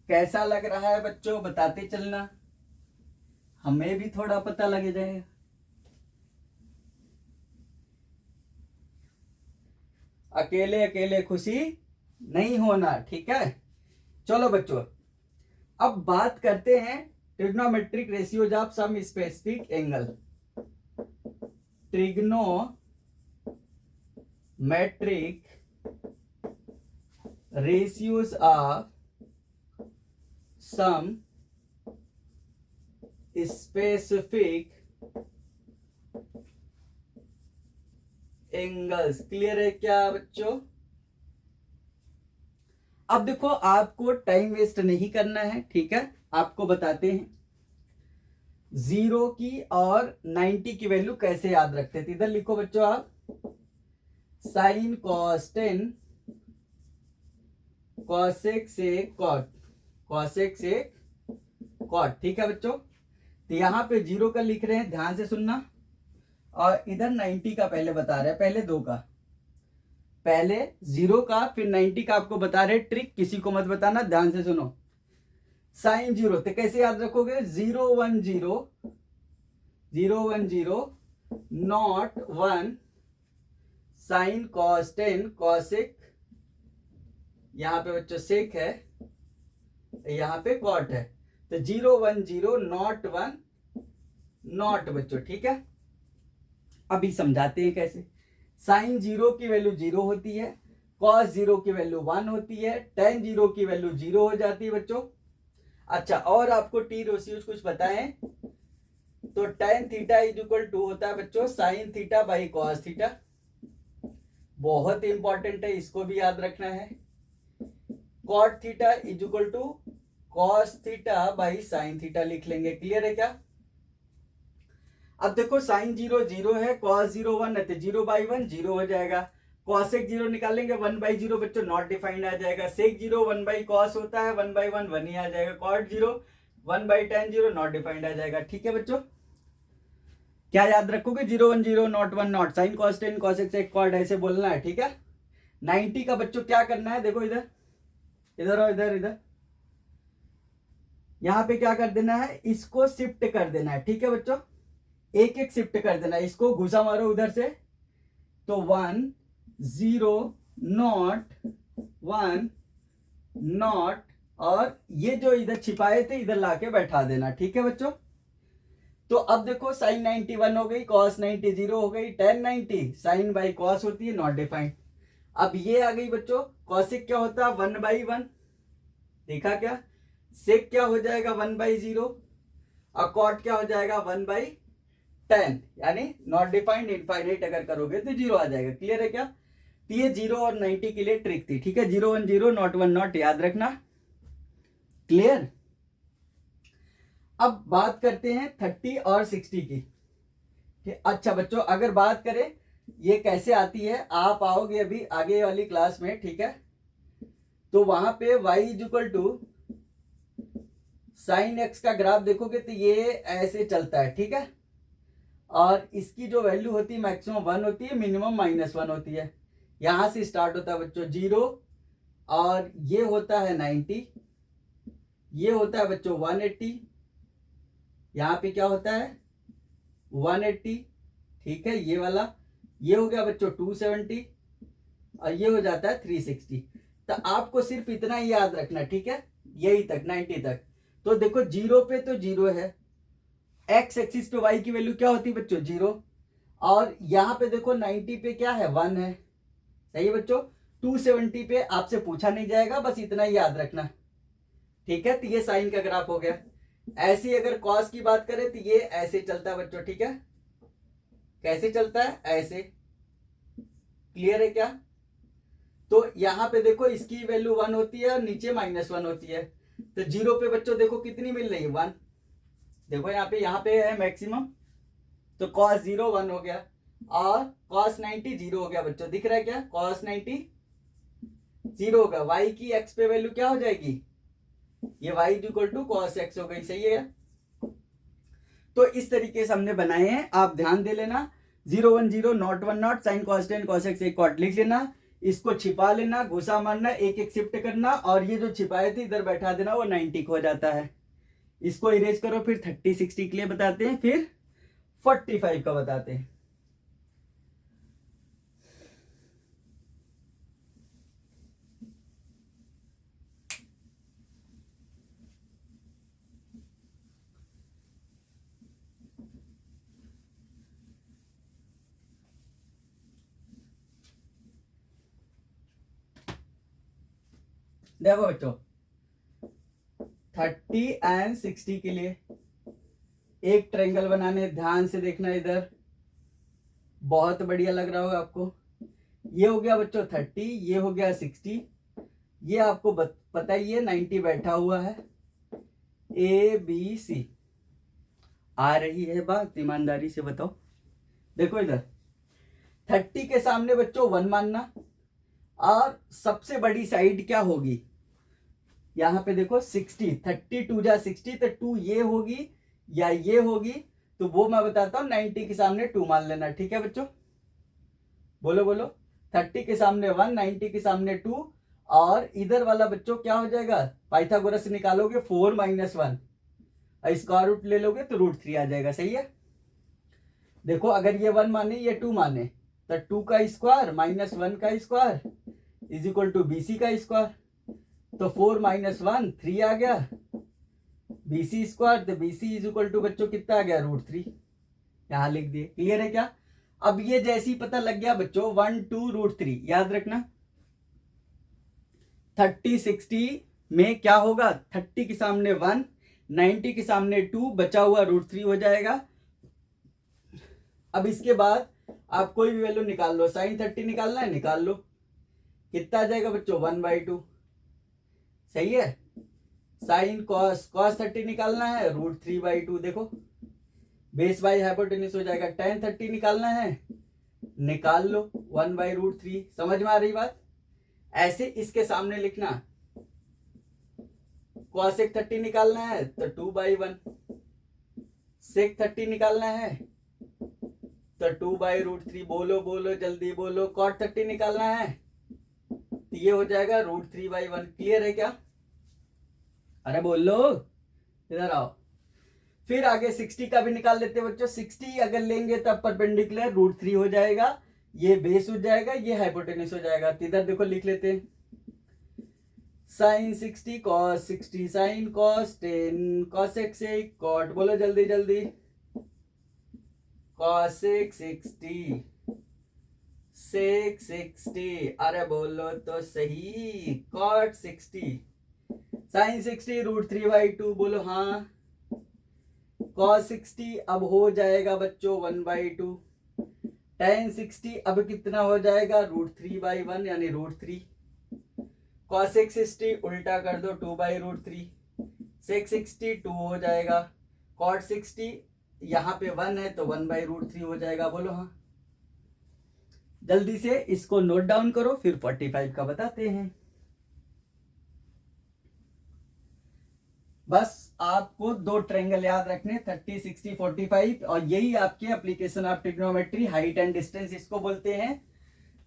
कैसा लग रहा है बच्चों, बताते चलना, हमें भी थोड़ा पता लग जाएगा। अकेले अकेले खुशी नहीं होना, ठीक है। चलो बच्चों, अब बात करते हैं trigonometric ratios of some specific angle. Trigonometric ratios of some specific angles. Clear है क्या बच्चों? अब देखो, आपको टाइम वेस्ट नहीं करना है, ठीक है। आपको बताते हैं 0 की और 90 की वैल्यू कैसे याद रखते थे। इधर लिखो बच्चों आप, साइन कॉस 10 कॉसेक से कॉट, कॉसेक से कॉट, ठीक है बच्चों। तो यहां पे 0 का लिख रहे हैं, ध्यान से सुनना, और इधर 90 का पहले बता रहे हैं, पहले 2 का, पहले 0 का फिर 90 का आपको बता रहे। ट्रिक किसी को मत बताना, ध्यान से सुनो। साइन 0 तो कैसे याद रखोगे, 0 1 0 0 1 0 नॉट 1 साइन कॉस 10 कॉसेक, यहां पे बच्चों सेक है, यहां पे कॉट है, तो 0 1 0 नॉट 1 नॉट बच्चों, ठीक है। अभी समझाते हैं कैसे। साइन 0 की वैल्यू 0 होती है, कॉस 0 की वैल्यू 1 होती है, टेन 0 की वैल्यू 0 हो जाती है बच्चों। अच्छा, और आपको टी रेशियोज कुछ बताएं तो tan theta is equal to होता है बच्चों sine theta by cos theta. बहुत इंपॉर्टेंट है, इसको भी याद रखना है। Cot theta is equal to cos theta by sine theta लिख लेंगे। क्लियर है क्या? अब देखो, साइन 0 0 है, कॉस 0 1 है, तो 0 बाई 1 0 हो जाएगा। कॉसेक 0 निकालेंगे, 1 बाई 0 बच्चों नॉट डिफाइंड आ जाएगा। सेक 0 1 बाई कॉस होता है, 1 बाई 1 1 ही आ जाएगा। Cot 0 1 by tan 0 not defined आ जाएगा, ठीक है बच्चों। क्या याद रखोगे, 0 1 0 not 1 not sine cos 10 cosec sec cot, ऐसे बोलना है, ठीक है। 90 का बच्चों क्या करना है, देखो इधर इधर और इधर इधर, यहां पे क्या कर देना है, इसको शिफ्ट कर देना है, ठीक है बच्चों। एक एक शिफ्ट कर देना, इसको घुसा मारो उधर से, तो 1 0 नॉट 1 नॉट, और ये जो इधर छिपाए थे इधर लाके बैठा देना, ठीक है बच्चों। तो अब देखो, साइन 90 1 हो गई, कॉस 90 0 हो गई, टेन 90 साइन बाई कॉस होती है, नॉट डिफाइंड। अब ये आ गई बच्चों, कॉसिक क्या होता है 1 बाई 1, देखा क्या। सेक क्या हो जाएगा 1 बाई 0, और कॉट क्या हो जाएगा 1 बाई 10, यानी नॉट डिफाइंड इनफाइनाइट अगर करोगे तो 0 आ जाएगा। क्लियर है क्या? तो ये 0 और 90 के लिए ट्रिक थी, ठीक है। 0 1 0 नॉट 1 नॉट याद रखना। क्लियर? अब बात करते हैं 30 और 60 की। अच्छा बच्चों, अगर बात करें ये कैसे आती है, आप आओगे अभी आगे वाली क्लास में, ठीक है। तो वहां पे y is equal to sine X का ग्राफ देखोगे तो ये ऐसे चलता है, ठीक है। और इसकी जो वैल्यू होती है मैक्सिमम 1 होती है, मिनिमम -1 होती है। यहां से स्टार्ट होता है बच्चों 0, और ये होता है 90, ये होता है बच्चों 180, यहाँ पे क्या होता है 180, ठीक है। ये वाला, ये हो गया बच्चों 270, और ये हो जाता है 360। तो आपको सिर्फ इतना ही याद रखना, ठीक है, यही तक 90 तक। तो देखो 0 पे तो 0 है, एक्स एक्सिस पे y की वैल्यू क्या होती है बच्चों 0, और यहाँ पे देखो 90 पे क्या है 1 है, सही है बच्चों। 270 पे आपसे पूछा नहीं जाएगा, बस इतना ही याद रखना, ठीक है। तो ये साइन का ग्राफ हो गया। ऐसे ही अगर कॉस की बात करें तो ये ऐसे चलता है बच्चों, ठीक है। कैसे चलता है, ऐसे। क्लियर है क्या? तो यहां पे देखो इसकी वैल्यू 1 होती है और नीचे -1 होती है। तो 0 पे बच्चों देखो कितनी मिल रही है 1, देखो यहाँ पे है मैक्सिमम, तो cos 0 1 हो गया और cos 90 0 हो गया बच्चों। दिख रहा है क्या? cos 90 0 होगा। y की x पे वैल्यू क्या हो जाएगी? ये y equal to cos x हो गई। सही है। तो इस तरीके से हमने बनाए हैं, आप ध्यान दे लेना। 0 1 0 not 1 not, sine cos 10 cos x एक कॉट लिख लेना, इसको छिपा लेना, घुसा मारना, एक एक शिफ्ट करना और ये जो छिपाए थे इधर बैठा देना, वो 90 हो जाता है। इसको इरेज करो। फिर 30 60 के लिए बताते हैं, फिर 45 का बताते हैं। देखो बच्चों 30 एंड 60 के लिए एक ट्रायंगल बनाने, ध्यान से देखना इधर, बहुत बढ़िया लग रहा होगा आपको। ये हो गया बच्चों 30, ये हो गया 60, ये आपको पता ही है 90 बैठा हुआ है। ए बी सी आ रही है बात? ईमानदारी से बताओ। देखो इधर 30 के सामने बच्चों 1 मानना और सबसे बड़ी साइड क्या होगी? यहाँ पे देखो 60, 30 2 जा 60, तो 2 ये होगी या ये होगी, तो वो मैं बताता हूँ। 90 के सामने 2 मान लेना। ठीक है बच्चों, बोलो बोलो। 30 के सामने 1, 90 के सामने 2 और इधर वाला बच्चों क्या हो जाएगा? पाइथागोरस निकालोगे 4 - 1, स्क्वायर रूट ले लोगे तो √3 आ जाएगा। सही है। देखो अगर ये 1 माने ये 2 माने, तो 2 का स्क्वायर -1 का square is equal to BC का स्क्वायर, तो 4 - 1 3 आ गया, BC स्क्वायर, तो BC इज इक्वल टू बच्चों कितना आ गया? √3। यहां लिख दिए। क्लियर है क्या? अब ये जैसे ही पता लग गया बच्चों 1 2 √3, याद रखना 30 60 में क्या होगा? 30 के सामने 1, 90 के सामने 2, बचा हुआ √3 हो जाएगा। अब इसके बाद आप कोई भी वैल्यू निकाल लो। साइन 30 निकालना है, निकाल लो। कितना आ जाएगा बच्चों? 1/2। सही है। साइन कॉस 30 निकालना है, √3/2। देखो बेस बाई हाइपोटेन्यूज हो जाएगा। tan 30 निकालना है, निकाल लो 1/√3। समझ में आ रही बात? ऐसे इसके सामने लिखना। cosec 30 निकालना है तो 2/1, sec 30 निकालना है तो 2/√3। बोलो बोलो जल्दी बोलो। cot 30 निकालना है तो ये हो जाएगा √3/1। क्लियर है क्या? अरे बोलो, इधर आओ। फिर आगे 60 का भी निकाल लेते हैं बच्चों। 60 अगर लेंगे तब परपेंडिकुलर √3 हो जाएगा, ये बेस हो जाएगा, ये हाइपोटेन्यूज हो जाएगा। तो इधर देखो लिख लेते हैं। Sine 60 cos 60, sine cos 10 cosec से cot, बोलो जल्दी जल्दी। cosec 60 sec 60, अरे बोलो तो सही। cot 60 साइन 60 √3/2, बोलो हाँ। cos 60 अब हो जाएगा बच्चों 1/2। tan 60 अब कितना हो जाएगा? √3/1 यानी √3। cosec 60 उल्टा कर दो 2/√3। sec 60 2 हो जाएगा। cot 60 यहाँ पे 1 है तो 1/√3 हो जाएगा। बोलो हाँ। जल्दी से इसको नोट डाउन करो, फिर 45 का बताते हैं। बस आपको 2 ट्रायंगल याद रखने, 30 60 45, और यही आपके application of trigonometry, height and distance इसको बोलते हैं,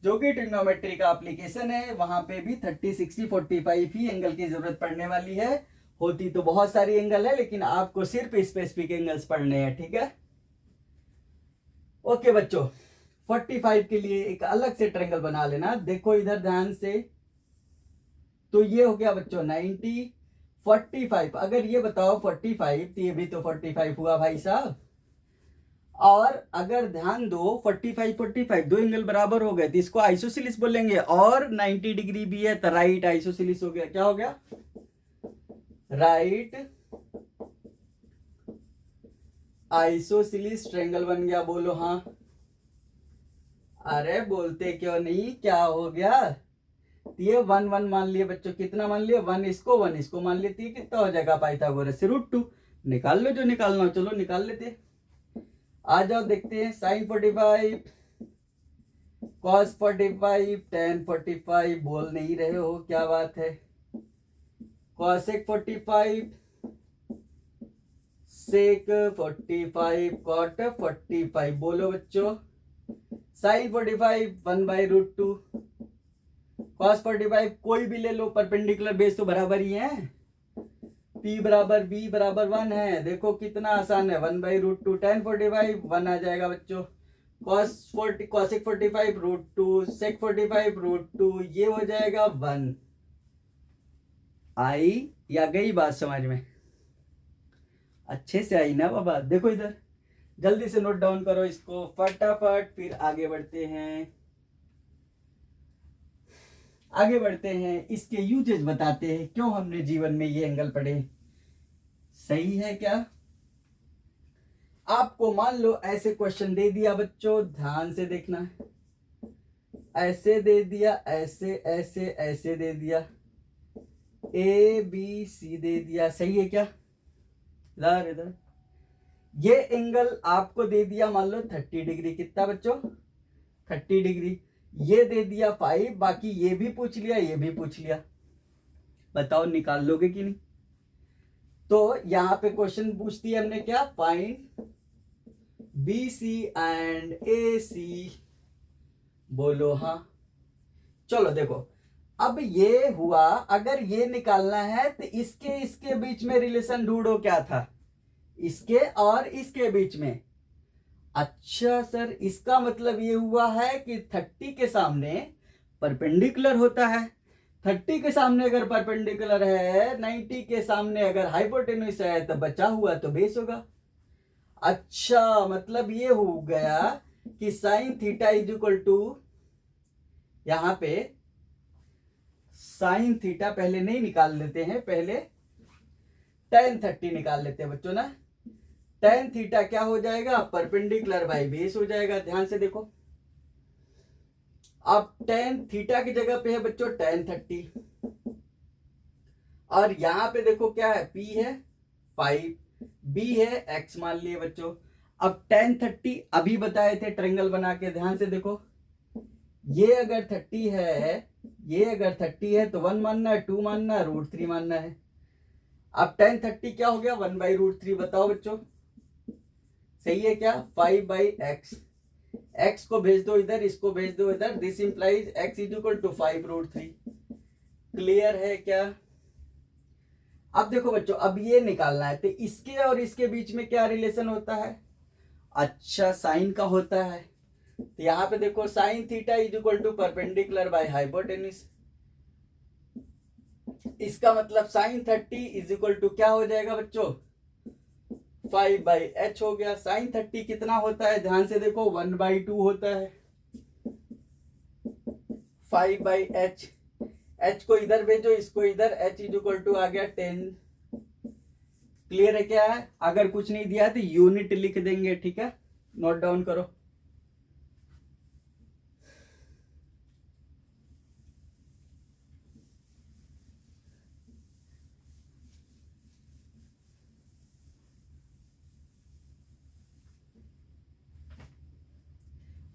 जो कि ट्रिग्नोमेट्री का एप्लीकेशन है। वहां पे भी 30 60 45 ही एंगल की जरूरत पड़ने वाली है। होती तो बहुत सारी एंगल है, लेकिन आपको सिर्फ स्पेसिफिक एंगल्स पढ़ने हैं। ठीक है, ओके बच्चों। 45 के लिए एक अलग से ट्रायंगल बना लेना। देखो इधर ध्यान से, तो ये हो गया बच्चों 90 45। अगर ये बताओ 45, तो ये भी तो 45 हुआ भाई साहब। और अगर ध्यान दो 45 45 दो एंगल बराबर हो गए तो इसको आइसोसिलिस बोलेंगे, और 90 डिग्री भी है तो राइट आइसोसिलिस हो गया। क्या हो गया? राइट आइसोसिलिस ट्रायंगल बन गया। बोलो हाँ। अरे बोलते क्यों नहीं? क्या हो गया? ये 1 1 मान लिए बच्चों। कितना मान लिया? 1 इसको मान लेती है। कितना हो जाएगा? पाइथागोरस से √2 निकाल लो जो निकालना हो। चलो निकाल लेते। आ जाओ देखते हैं। साइन 45, कॉस 45, टेन 45, बोल नहीं रहे हो, क्या बात है। कॉसेक 45, सेक 45, कॉट 45, बोलो बच्चों। साइन 45 1/√2, कॉस 45 कोई भी ले लो, परपेंडिकुलर बेस तो बराबर ही है। P बराबर B बराबर 1 है। देखो कितना आसान है, 1/√2, टेन 45 1 आ जाएगा बच्चों। कॉसेक 45 √2, सेक 45 √2, ये हो जाएगा 1। आई या गई बात समझ में? अच्छे से आई ना बाबा? देखो इधर, जल्दी से नोट डाउन करो इसको फटाफट, फिर आगे बढ़ते हैं। आगे बढ़ते हैं, इसके यूजेज बताते हैं, क्यों हमने जीवन में ये एंगल पढ़े। सही है क्या? आपको मान लो ऐसे क्वेश्चन दे दिया बच्चों, ध्यान से देखना है। ऐसे दे दिया, ऐसे ऐसे ऐसे दे दिया, ABC दे दिया, सही है क्या? इधर इधर ये एंगल आपको दे दिया मान लो 30 डिग्री, कितना बच्चों? 30 डिग्री। ये दे दिया 5, बाकी ये भी पूछ लिया, ये भी पूछ लिया, बताओ निकाल लोगे कि नहीं? तो यहां पे क्वेश्चन पूछती है हमने क्या, फाइंड BC एंड AC, बोलो हाँ। चलो देखो, अब ये हुआ, अगर ये निकालना है तो इसके बीच में रिलेशन ढूंढो, क्या था इसके और इसके बीच में। अच्छा सर, इसका मतलब ये हुआ है कि 30 के सामने परपेंडिकुलर होता है। 30 के सामने अगर परपेंडिकुलर है, 90 के सामने अगर हाइपोटेन्यूज है, तो बचा हुआ तो बेस होगा। अच्छा, मतलब ये हो गया कि sine theta is equal to, यहां पे साइन थीटा पहले नहीं निकाल लेते हैं, पहले टेन 30 निकाल लेते हैं बच्चों ना। टेन थीटा क्या हो जाएगा, परपेंडिकुलर बाई बेस हो जाएगा। ध्यान से देखो, अब टेन थीटा की जगह पे है बच्चों टेन 30, और यहां पे देखो क्या है, P है 5, B है X मान लिए बच्चों। अब टेन 30 अभी बताए थे ट्रायंगल बना के, ध्यान से देखो, ये अगर 30 है, ये अगर 30 है तो 1 मानना है, 2 मानना है, √3 मानना है। अब टेन 30 क्या हो गया, 1/√3, बताओ बच्चों सही है क्या? 5/x, x को भेज दो इधर, इसको भेज दो इधर, this implies x is equal to 5√3। Clear है क्या? अब देखो बच्चों, अब ये निकालना है, तो इसके और इसके बीच में क्या रिलेशन होता है? अच्छा, साइन का होता है। तो यहां पे देखो, sine theta is equal to perpendicular by hypotenuse. इसका मतलब साइन 30 इज इक्वल टू क्या हो जाएगा बच्चों, 5/h हो गया। साइन 30 कितना होता है, ध्यान से देखो, 1/2 होता है। 5/h, h को इधर भेजो, इसको इधर, h इज इक्वल टू आ गया 10। क्लियर है क्या? अगर कुछ नहीं दिया तो यूनिट लिख देंगे, ठीक है, नोट डाउन करो।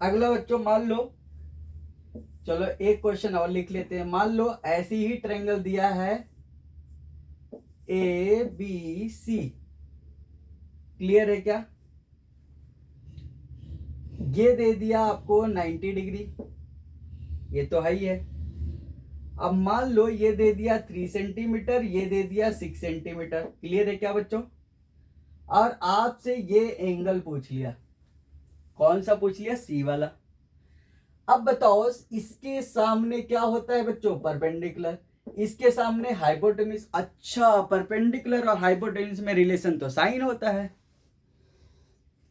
अगला बच्चों, मान लो, चलो एक क्वेश्चन और लिख लेते हैं। मान लो ऐसी ही ट्रायंगल दिया है ABC, क्लियर है क्या? ये दे दिया आपको 90 डिग्री, ये तो है ही है। अब मान लो ये दे दिया 3 सेंटीमीटर, ये दे दिया 6 सेंटीमीटर, क्लियर है क्या बच्चों? और आपसे ये एंगल पूछ लिया, कौन सा पूछ लिया, C वाला। अब बताओ इसके सामने क्या होता है बच्चों, परपेंडिकुलर, इसके सामने हाइपोटेन्यूज। अच्छा, परपेंडिकुलर और हाइपोटेन्यूज में रिलेशन तो साइन होता है,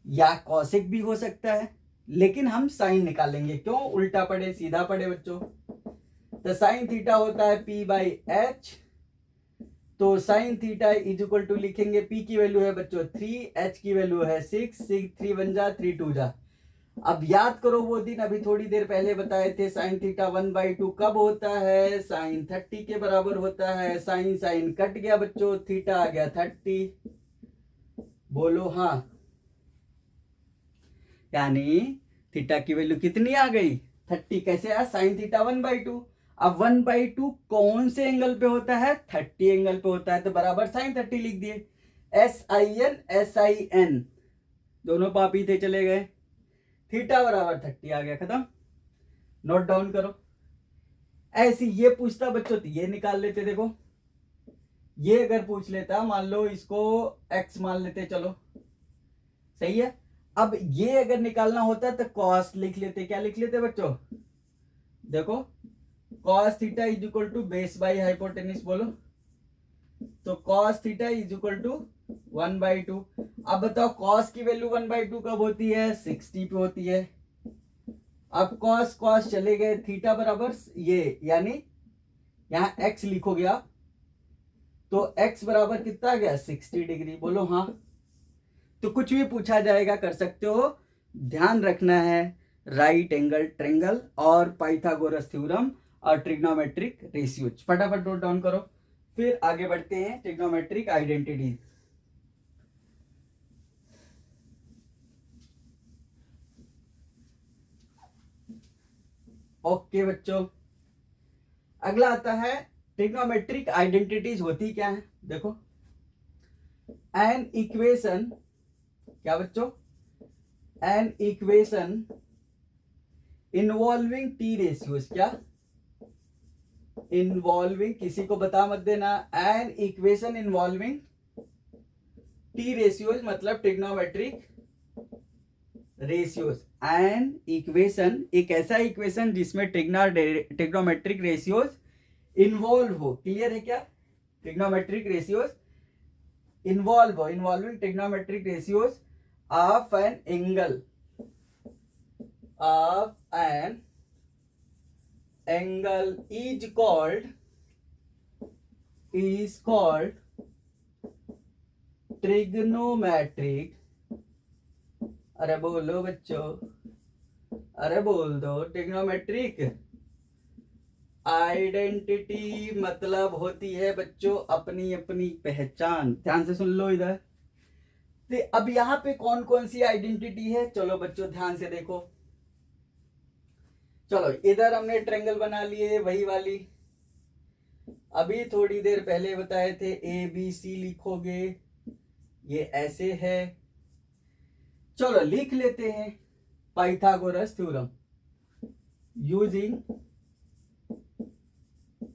या कॉसेक भी हो सकता है, लेकिन हम साइन निकालेंगे। क्यों उल्टा पढ़े सीधा पढ़े बच्चों? तो साइन थीटा होता है P/h, तो sine theta is equal to लिखेंगे, P की वैल्यू है बच्चों 3, H की वैल्यू है 6, 3 1 जा 3 2 जा। अब याद करो वो दिन अभी थोड़ी देर पहले बताए थे, साइन थीटा 1/2 कब होता है, साइन 30 के बराबर होता है। साइन साइन कट गया बच्चों, थीटा आ गया 30, बोलो हाँ। यानी थीटा की वैल्यू कितनी आ गई 30। कैसे आया साइन थीटा 1/2। अब 1/2 कौन से एंगल पे होता है 30 एंगल पे होता है, तो बराबर साइन 30 लिख दिए। SIN दोनों पापी थे चले गए, थीटा बराबर 30 आ गया, खत्म। नोट डाउन करो। ऐसी ये पूछता बच्चों तो ये निकाल लेते, देखो ये अगर पूछ लेता, मान लो इसको x मान लेते, चलो सही है। अब ये अगर निकालना होता तो कॉस लिख लेते, क्या लिख लेते बच्चों, देखो cos theta is equal to base by hypotenuse, बोलो तो cos theta is equal to 1/2। अब बताओ कॉस की वैल्यू 1/2 कब होती है 60 पे होती है। अब कॉस कॉस चले गए, थीटा बराबर ये, यानी यहां x लिखोगे आप तो x बराबर कितना आ गया 60 डिग्री, बोलो हाँ। तो कुछ भी पूछा जाएगा कर सकते हो, ध्यान रखना है राइट एंगल ट्रायंगल और पाइथागोरस थ्योरम और ट्रिग्नोमेट्रिक रेशियोज, फटाफट नोट डाउन करो। फिर आगे बढ़ते हैं ट्रिग्नोमेट्रिक आइडेंटिटी। ओके बच्चों, अगला आता है ट्रिग्नोमेट्रिक आइडेंटिटीज होती क्या है, देखो एन इक्वेशन, क्या बच्चों, an equation involving T ratios, क्या इन्वॉल्विंग, किसी को बता मत देना, an equation involving T ratios मतलब ट्रिग्नोमेट्रिक रेशियोज। एन इक्वेशन एक ऐसा इक्वेशन जिसमें ट्रिग्नोमेट्रिक रेशियोज इन्वॉल्व हो, क्लियर है क्या, ट्रिग्नोमेट्रिक रेशियोज इन्वॉल्व हो, involving trigonometric ratios of an angle, of an angle is called trigonometric, अरे बोलो बच्चों, अरे बोल दो, ट्रिग्नोमेट्रिक आइडेंटिटी मतलब होती है बच्चों अपनी अपनी पहचान। ध्यान से सुन लो इधर। तो अब यहां पे कौन कौन सी आइडेंटिटी है, चलो बच्चों ध्यान से देखो। चलो इधर हमने ट्रायंगल बना लिए, वही वाली अभी थोड़ी देर पहले बताए थे, ABC लिखोगे, ये ऐसे है। चलो लिख लेते हैं पाइथागोरस थ्योरम, यूजिंग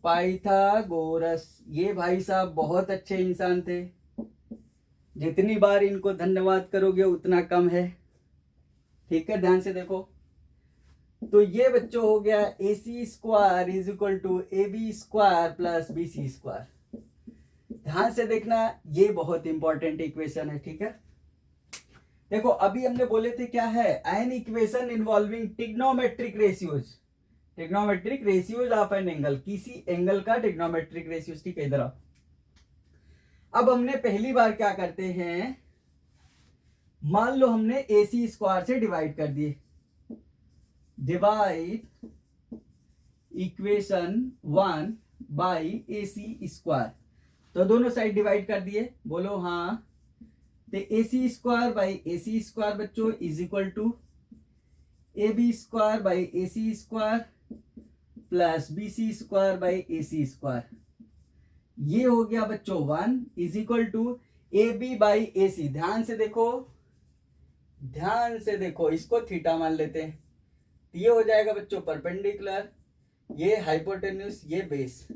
पाइथागोरस। ये भाई साहब बहुत अच्छे इंसान थे, जितनी बार इनको धन्यवाद करोगे उतना कम है, ठीक है। ध्यान से देखो, तो ये बच्चों हो गया AC square is equal to AB square plus BC square. ध्यान से देखना, ये बहुत इंपॉर्टेंट इक्वेशन है, ठीक है। देखो अभी हमने बोले थे क्या है, an equation involving trigonometric ratios, trigonometric ratios of an angle, किसी एंगल का ट्रिग्नोमेट्रिक रेशियोज, ठीक है। इधर अब हमने पहली बार क्या करते हैं, मान लो हमने AC स्क्वायर से डिवाइड कर दिए, divide equation 1 by AC square, तो दोनों साइड डिवाइड कर दिए, बोलो हाँ। तो AC square by AC square बच्चों is equal to AB square by AC square plus BC square by AC square. ये हो गया बच्चों 1 is equal to AB by AC। ध्यान से देखो, ध्यान से देखो, इसको थीटा मान लेते हैं, ये हो जाएगा बच्चों परपेंडिकुलर, ये हाइपोटेन्यूस, ये बेस।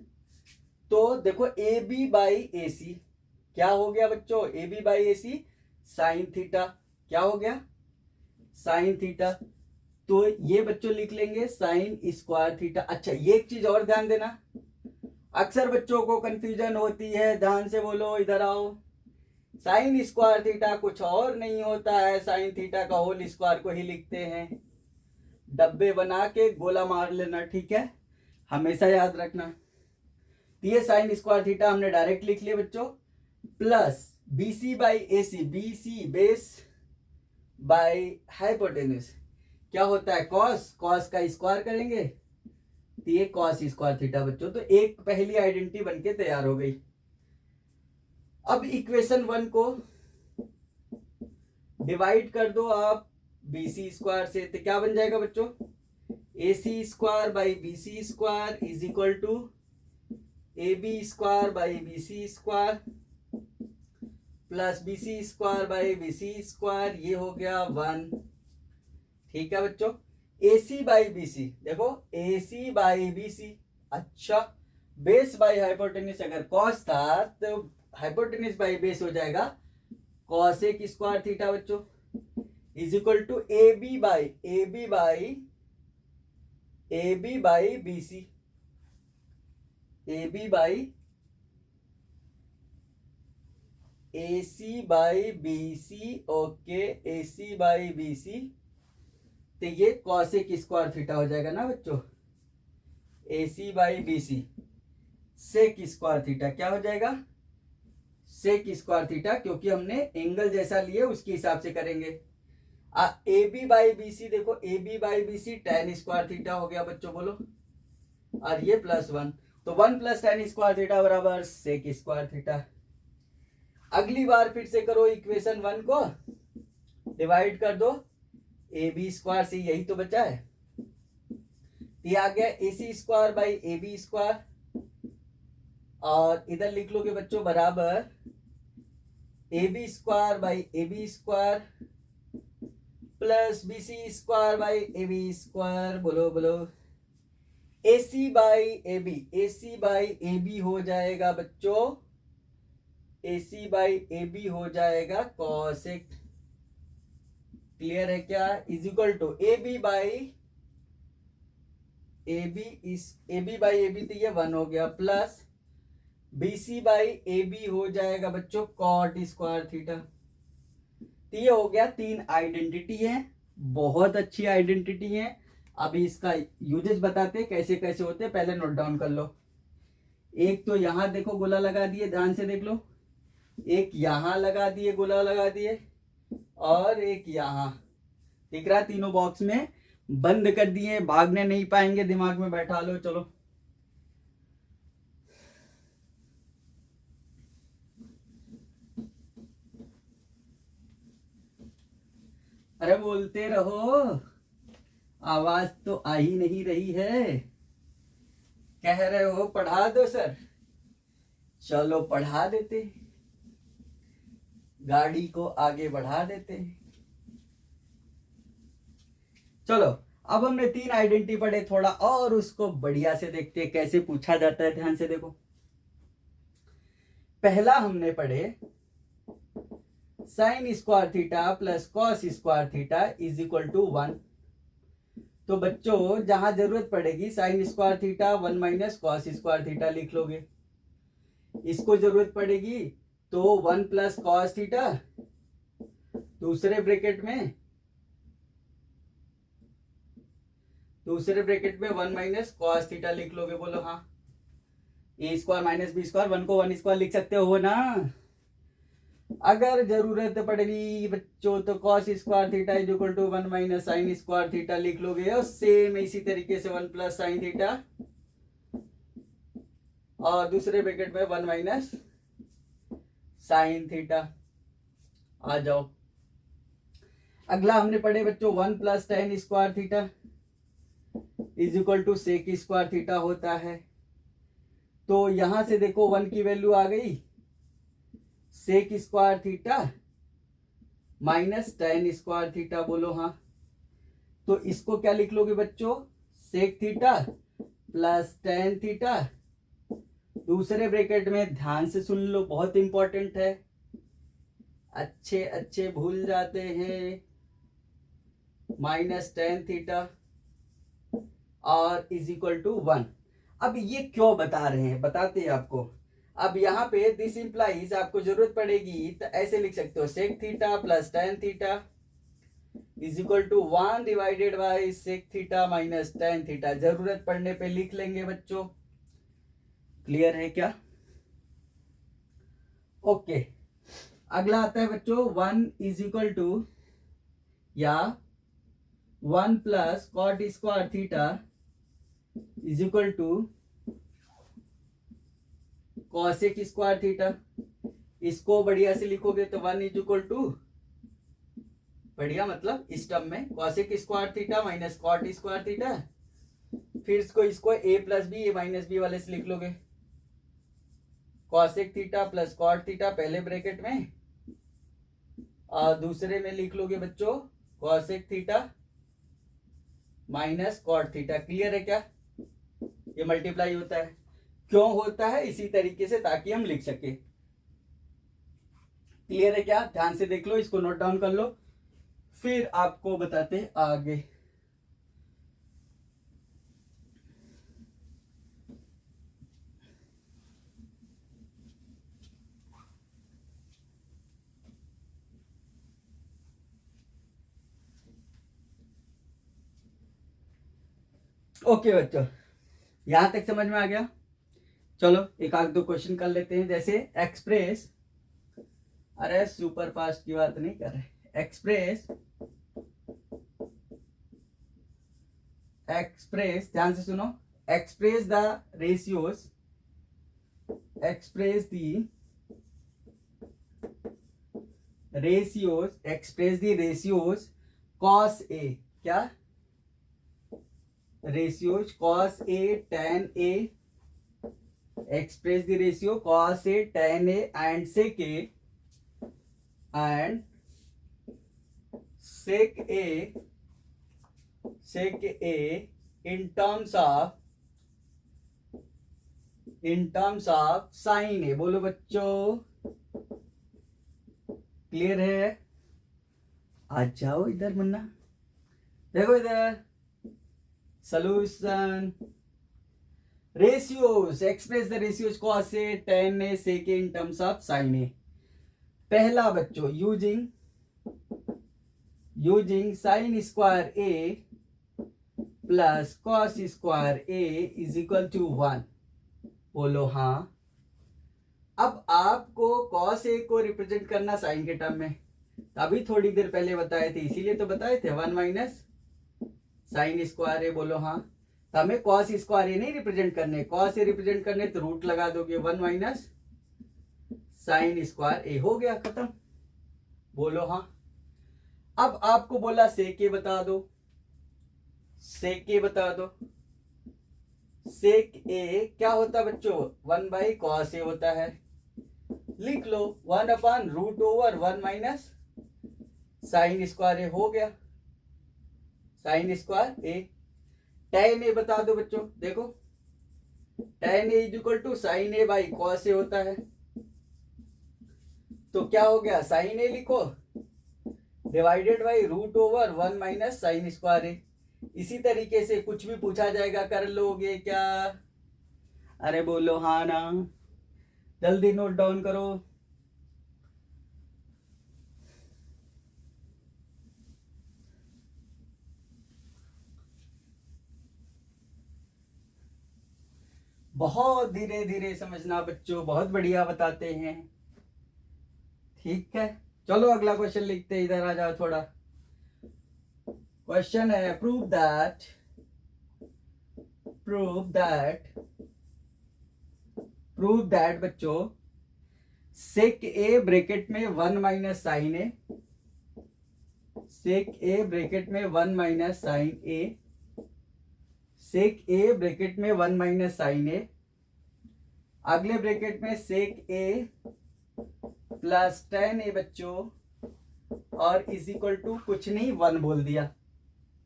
तो देखो AB बाई AC क्या हो गया बच्चों, AB by AC sine theta, क्या हो गया साइन थीटा। तो ये बच्चों लिख लेंगे साइन स्क्वायर थीटा। अच्छा ये एक चीज और ध्यान देना, अक्सर बच्चों को कंफ्यूजन होती है, ध्यान से बोलो, इधर आओ। साइन स्क्वायर थीटा कुछ और नहीं होता है, साइन थीटा का होल स्क्वायर को ही लिखते हैं, डब्बे बना के गोला मार लेना, ठीक है, हमेशा याद रखना। ये साइन स्क्वायर थीटा हमने डायरेक्ट लिख लिया बच्चों, plus BC by AC, BC base by hypotenuse क्या होता है कॉस, कॉस का स्क्वायर करेंगे तो ये कॉस स्क्वायर थीटा बच्चों। तो एक पहली आइडेंटिटी बनके तैयार हो गई। अब इक्वेशन 1 को डिवाइड कर दो आप BC स्क्वायर से, तो क्या बन जाएगा बच्चों, AC square by BC square is equal to AB square by BC square plus BC square by BC square, ये हो गया 1। ठीक है बच्चों, AC बाई BC, देखो AC बाई BC, अच्छा बेस बाई हाइपोटेनिस अगर कॉस था तो हाइपोटेनिस बाई बेस हो जाएगा कॉसेक स्क्वायर थीटा बच्चों, is equal to AB by BC, AB by AC by BC, okay AC by BC, तो ये कॉसेक स्क्वायर थीटा हो जाएगा ना बच्चों, AC by BC sec square theta, क्या हो जाएगा, सेक स्क्वायर थीटा, क्योंकि हमने एंगल जैसा लिए उसके हिसाब से करेंगे। AB बाई BC, देखो AB by BC tan square theta हो गया बच्चों, बोलो, और ये +1, तो 1 + tan स्क्वायर थीटा बराबर सेक स्क्वायर थीटा। अगली बार फिर से करो, इक्वेशन 1 को डिवाइड कर दो AB स्क्वायर से, यही तो बचा है, ये आ गया AC square by AB square, और इधर लिख लोगे बच्चों बराबर AB square by AB square plus BC square by AB square, बोलो बोलो, AC बाई AB हो जाएगा बच्चों, AC बाई AB हो जाएगा कॉसेक, क्लियर है क्या, is equal to AB by AB तो ये 1 हो गया, प्लस BC बाई AB हो जाएगा बच्चों कॉट स्क्वायर थीटा। तो ये हो गया 3 आइडेंटिटी है, बहुत अच्छी आइडेंटिटी है। अभी इसका यूजेस बताते कैसे कैसे होते, पहले नोट डाउन कर लो। एक तो यहां देखो गोला लगा दिए, ध्यान से देख लो, एक यहां लगा दिए गोला लगा दिए, और एक यहां, दिख रहा, तीनों बॉक्स में बंद कर दिए, भागने नहीं पाएंगे, दिमाग में बैठा लो। चलो अरे बोलते रहो, आवाज तो आ ही नहीं रही है, कह रहे हो पढ़ा दो सर, चलो पढ़ा देते, गाड़ी को आगे बढ़ा देते। चलो अब हमने 3 आइडेंटिटी पढ़े, थोड़ा और उसको बढ़िया से देखते हैं कैसे पूछा जाता है, ध्यान से देखो। पहला हमने पढ़े sine square theta plus cos square theta is equal to 1। तो बच्चों जहां जरूरत पड़ेगी sine square theta 1 minus cos square theta लिख लोगे, इसको जरूरत पड़ेगी तो 1 प्लस कॉस थीटा, दूसरे ब्रैकेट में 1 माइनस कॉस थीटा लिख लोगे, बोलो हाँ, A square minus B square, 1 को 1 स्क्वायर लिख सकते हो ना। अगर जरूरत पड़ेगी बच्चों तो cos square theta is equal to 1 minus sine square theta लिख लोगे, और सेम इसी तरीके से 1 प्लस साइन थीटा, और दूसरे ब्रैकेट में 1 माइनस साइन थीटा। आ जाओ, अगला हमने पढ़े बच्चों 1 plus tan square theta is equal to sec square theta होता है। तो यहां से देखो 1 की वैल्यू आ गई, sec square theta minus tan square theta, बोलो हाँ। तो इसको क्या लिख लोगे बच्चों, sec theta plus tan theta, दूसरे ब्रैकेट में, ध्यान से सुन लो बहुत इंपॉर्टेंट है, अच्छे अच्छे भूल जाते हैं, माइनस टेन थीटा और इज इक्वल टू 1। अब ये क्यों बता रहे हैं, बताते हैं आपको। अब यहाँ पे दिस इंप्लाइज आपको जरूरत पड़ेगी तो ऐसे लिख सकते हो, sec theta plus tan theta is equal to 1 divided by sec theta minus tan theta, जरूरत पड़ने पे लिख लेंगे बच्चों, क्लियर है क्या। ओके, अगला आता है बच्चों 1 इज इक्वल टू या 1 plus cot square theta is equal to cosec square theta. इसको बढ़िया से लिखोगे तो 1 इज इक्वल टू बढ़िया, मतलब इस टर्म में cosec square theta minus cot square theta, फिर इसको A plus B A minus B वाले से लिख लोगे, cosec theta plus cot theta पहले ब्रैकेट में, और दूसरे में लिख लोगे बच्चों cosec theta minus cot theta. Clear है क्या? ये मल्टीप्लाई होता है, क्यों होता है इसी तरीके से ताकि हम लिख सके। क्लियर है क्या? ध्यान से देख लो, इसको नोट डाउन कर लो, फिर आपको बताते आगे। ओके बच्चों, यहां तक समझ में आ गया? चलो एक आध दो क्वेश्चन कर लेते हैं। जैसे एक्सप्रेस, अरे सुपर फास्ट की बात नहीं कर रहे, एक्सप्रेस ध्यान से सुनो, express the ratios, express the ratios cos A, क्या ratios cos A tan a, express the ratio cos a tan a and sec a in terms of sin a। बोलो बच्चों, क्लियर है? आ जाओ इधर मुन्ना, देखो इधर solution, ratios, express the ratios cos a tan a sec a in terms of sin a। पहला बच्चों using sin square a plus cos square a is equal to 1। बोलो हाँ। अब आपको cos a को रिप्रेजेंट करना sin के term में, अभी थोड़ी देर पहले बताए थे, इसीलिए तो बताए थे 1 माइनस साइन स्क्वायर ए। बोलो हाँ। तो हमें कॉस स्क्वायर ए नहीं रिप्रेजेंट करने, कॉस ए रिप्रेजेंट करने तो रूट लगा दोगे 1 माइनस साइन स्क्वायर ए, हो गया खत्म। बोलो हाँ। अब आपको बोला सेक ए बता दो, सेक ए बता दो। सेक ए क्या होता बच्चों? 1 बाई कॉस ए होता है, लिख लो 1 upon root over 1 minus sine square A, हो गया sine square A. tan A बता दो बच्चों, देखो tan A is equal to sine A by cos A होता है, तो क्या हो गया साइन ए लिखो divided by root over 1 minus sine square A. इसी तरीके से कुछ भी पूछा जाएगा कर लोगे क्या? अरे बोलो हाँ ना, जल्दी नोट डाउन करो। बहुत धीरे धीरे समझना बच्चों, बहुत बढ़िया बताते हैं। ठीक है, चलो अगला क्वेश्चन लिखते हैं, इधर आ जाओ थोड़ा। क्वेश्चन है प्रूव दैट बच्चों सेक ए ब्रैकेट में 1 minus sine A, sec A bracket में 1 minus sine A, sec A bracket में 1 माइनस साइन ए, अगले ब्रैकेट में सेक ए प्लस tan ए बच्चों, और इज इक्वल टू कुछ नहीं 1 बोल दिया।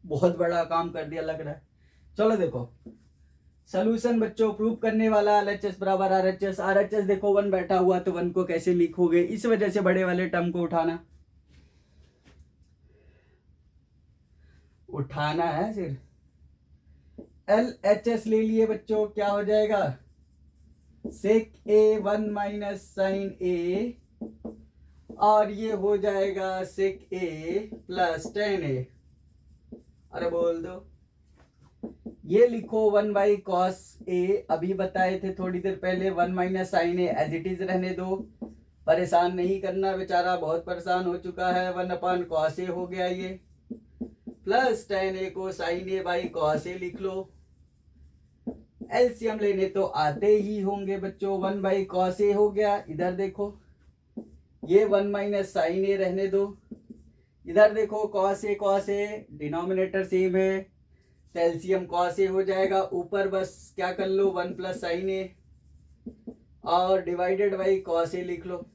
बहुत बड़ा काम कर दिया लग रहा है। चलो देखो सॉल्यूशन बच्चों, प्रूव करने वाला LHS बराबर RHS, RHS देखो 1 बैठा हुआ तो 1 को कैसे लिखोगे, इस वजह से बड़े वाले टर्म को उठाना है सिर्फ। LHS ले लिए बच्चों, क्या हो जाएगा सेक ए 1 माइनस साइन ए, और ये हो जाएगा सेक ए प्लस tan ए। अरे बोल दो, ये लिखो 1 बाई कॉस ए, अभी बताए थे थोड़ी देर पहले 1 minus sine A, as it is रहने दो, परेशान नहीं करना, बेचारा बहुत परेशान हो चुका है। 1 अपॉन कॉस ए हो गया ये, प्लस tan ए को साइन ए बाई कॉस ए लिख लो। एलसीएम लेने तो आते ही होंगे बच्चों, 1 बाई कॉस ए हो गया, इधर देखो ये 1 माइनस साइन ए रहने दो, इधर देखो कॉस ए डिनोमिनेटर सेम है, तो एलसीएम कॉस ए हो जाएगा। ऊपर बस क्या कर लो, 1 प्लस साइन ए और डिवाइडेड बाई कॉस ए लिख लो।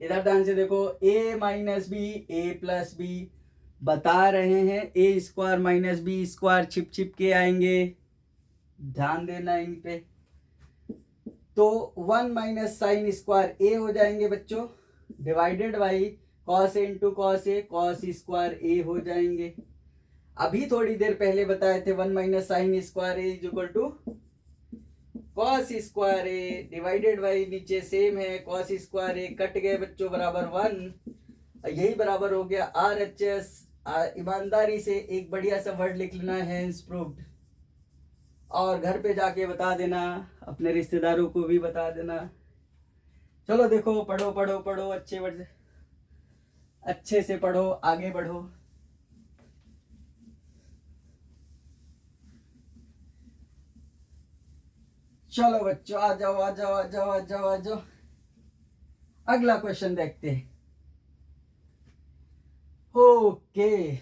इधर ध्यान से देखो, ए माइनस बी ए प्लस बी बता रहे हैं, ए स्क्वायर माइनस बी स्क्वायर छिप छिप के आएंगे, ध्यान देना इन पे। तो 1 माइनस साइन स्क्वायर ए हो जाएंगे बच्चों, divided by cos A into cos A, cos square A हो जाएंगे। अभी थोड़ी देर पहले बताए थे 1 minus sine square A is equal to cos square A, divided by नीचे सेम है, कॉस स्क्वायर ए कट गए बच्चों बराबर 1, यही बराबर हो गया RHS। ईमानदारी से एक बढ़िया सा वर्ड लिख लेना, हैंस प्रूव्ड, और घर पे जाके बता देना, अपने रिश्तेदारों को भी बता देना। चलो देखो, पढ़ो पढ़ो पढ़ो, अच्छे से पढ़ो, आगे बढ़ो। चलो बच्चों, आ जाओ आ जाओ आ जाओ आ जाओ आ जाओ, अगला क्वेश्चन देखते हैं। ओके,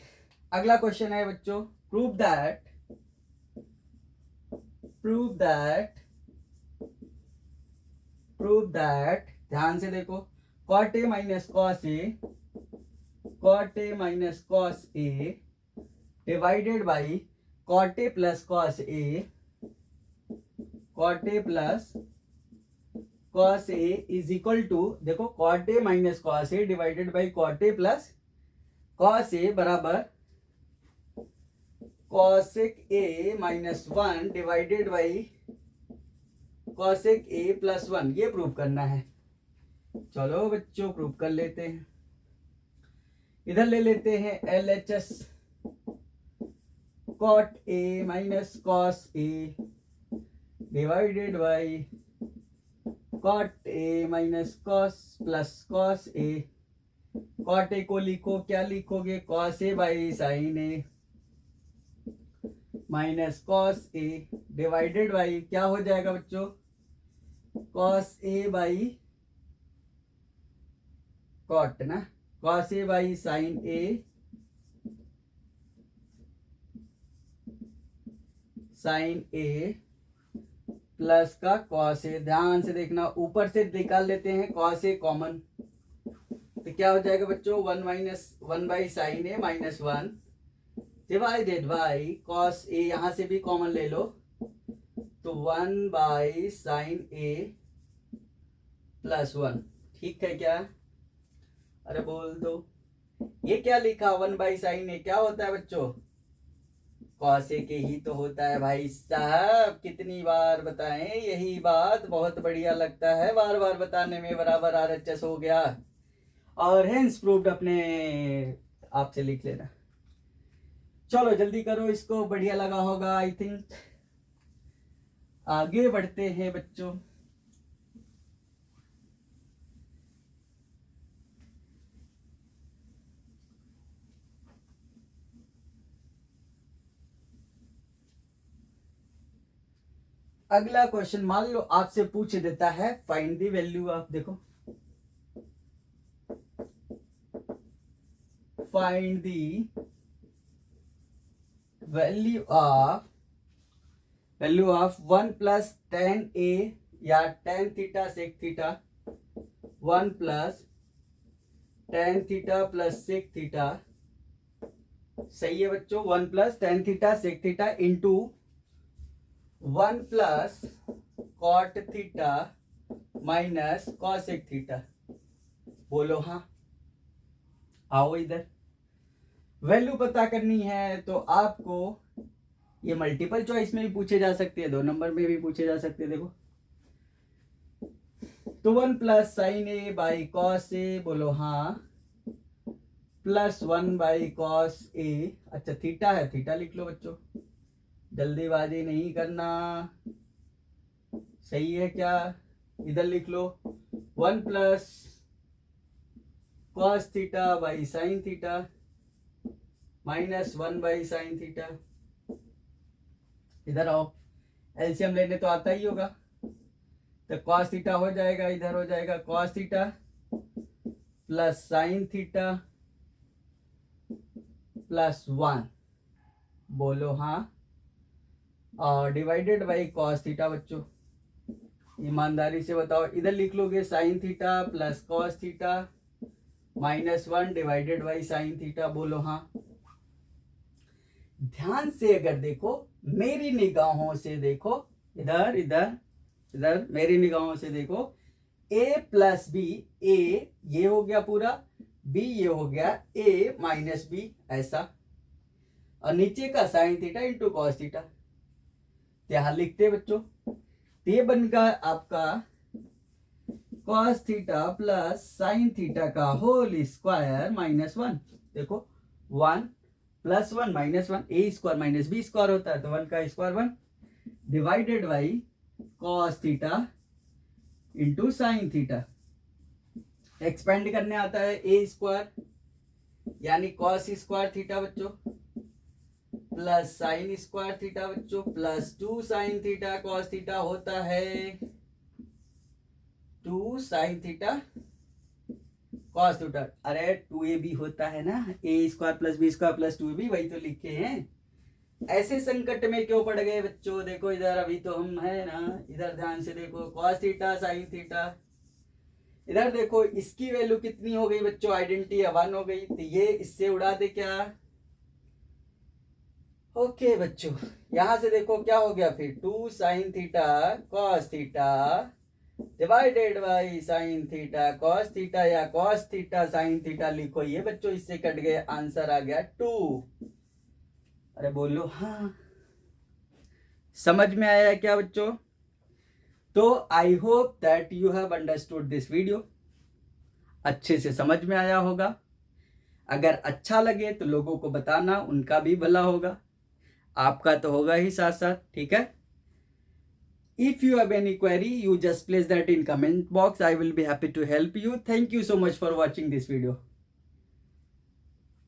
अगला क्वेश्चन है बच्चों, प्रूव दैट ध्यान से देखो, cot A minus cos A divided by cot A plus cos A, cot A plus cos A is equal to, देखो cot A minus cos A divided by cot A plus cos A बराबर cosec A minus 1 divided by cosec A plus 1, ये prove करना है। चलो बच्चों prove कर लेते हैं। इधर ले लेते हैं LHS, cot A minus cos A divided by cot A minus cos plus cos A. Cot A को लिखो, क्या लिखोगे, cos A by sine A minus cos A divided by क्या हो जाएगा बच्चों, कॉस ए बाई कॉट ना, cos A by sine A plus का कॉस ए। ध्यान से देखना, ऊपर से निकाल लेते हैं कॉस ए कॉमन, तो क्या हो जाएगा बच्चों, 1 by sine A minus 1 divided by cos A, यहां से भी कॉमन ले लो, तो 1 बाई साइन ए प्लस 1। ठीक है क्या, अरे बोल दो, ये क्या लिखा 1 बाई साइन ए, क्या होता है बच्चों, कॉस ए के ही तो होता है भाई साहब, कितनी बार बताएं यही बात, बहुत बढ़िया लगता है बार बार बताने में। बराबर RHS हो गया, और हेंस प्रूव्ड अपने आप से लिख लेना। चलो जल्दी करो इसको, बढ़िया लगा होगा आई थिंक। आगे बढ़ते हैं बच्चों। अगला क्वेश्चन मान लो आपसे पूछ देता है, फाइंड द वैल्यू ऑफ, देखो find the value of 1 plus tan a या tan theta sec theta, 1 plus tan theta plus sec theta, सही है बच्चों, 1 plus tan theta sec theta into 1 plus cot theta minus cosec theta. बोलो हाँ, आओ इधर। Value पता करनी है तो आपको ये मल्टीपल चॉइस में भी पूछे जा सकते हैं, 2 नंबर में भी पूछे जा सकते हैं। देखो तो 1 plus sine A by cos A, बोलो हाँ, प्लस 1 बाई कॉस ए, अच्छा थीटा है, थीटा लिख लो बच्चों, जल्दीबाजी नहीं करना, सही है क्या, इधर लिख लो 1 plus cos theta by sine theta minus 1 by sine theta. इधर आओ, एलसीएम लेने तो आता ही होगा, तो कॉस थीटा हो जाएगा, इधर हो जाएगा cos theta plus sine theta plus 1, बोलो हाँ। और डिवाइडेड बाई कॉस थीटा बच्चों, ईमानदारी से बताओ, इधर लिख लोगे sine theta plus cos theta minus 1 divided by sine theta, बोलो हाँ। ध्यान से अगर देखो, मेरी निगाहों से देखो, इधर इधर इधर मेरी निगाहों से देखो, a प्लस बी, a ये हो गया पूरा, b ये हो गया, a माइनस बी, ऐसा। और नीचे का sine theta into cos theta, यहां लिखते बच्चों, ये बन गया आपका cos theta plus sine theta का होल स्क्वायर माइनस 1। देखो 1 प्लस 1 माइनस 1, ए स्क्वायर माइनस बी स्क्वायर होता है, तो 1 का square 1 divided by cos theta into sine theta. Expand करने आता है ए स्क्वायर यानी कॉस स्क्वायर थीटा बच्चों प्लस साइन स्क्वायर थीटा बच्चों plus 2 sign theta cos theta होता है 2 साइन थीटा कॉस थीटा। अरे 2ab होता है ना, a square plus b square plus 2ab, वही तो लिखे हैं। ऐसे संकट में क्यों पड़ गए बच्चों? देखो इधर अभी तो हम है ना, इधर ध्यान से देखो, कॉस थीटा साइन थीटा, इधर देखो इसकी वैल्यू कितनी हो गई बच्चों, आइडेंटिटी 1 हो गई, तो ये इससे उड़ा दे क्या। ओके बच्चों, यहां से देखो क्या हो गया फिर, 2 sign theta cos theta divided by sine theta cos theta, या कॉस थीटा साइन थीटा लिखो, ये बच्चों इससे कट गए, आंसर आ गया 2। अरे बोलो हाँ। समझ में आया क्या बच्चों? तो I hope that you have understood this video, अच्छे से समझ में आया होगा। अगर अच्छा लगे तो लोगों को बताना, उनका भी भला होगा, आपका तो होगा ही साथ साथ, ठीक है। If you have any query, you just place that in comment box. I will be happy to help you. Thank you so much for watching this video.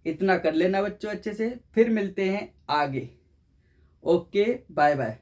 इतना कर लेना बच्चों अच्छे से, फिर मिलते हैं आगे। Okay, bye bye.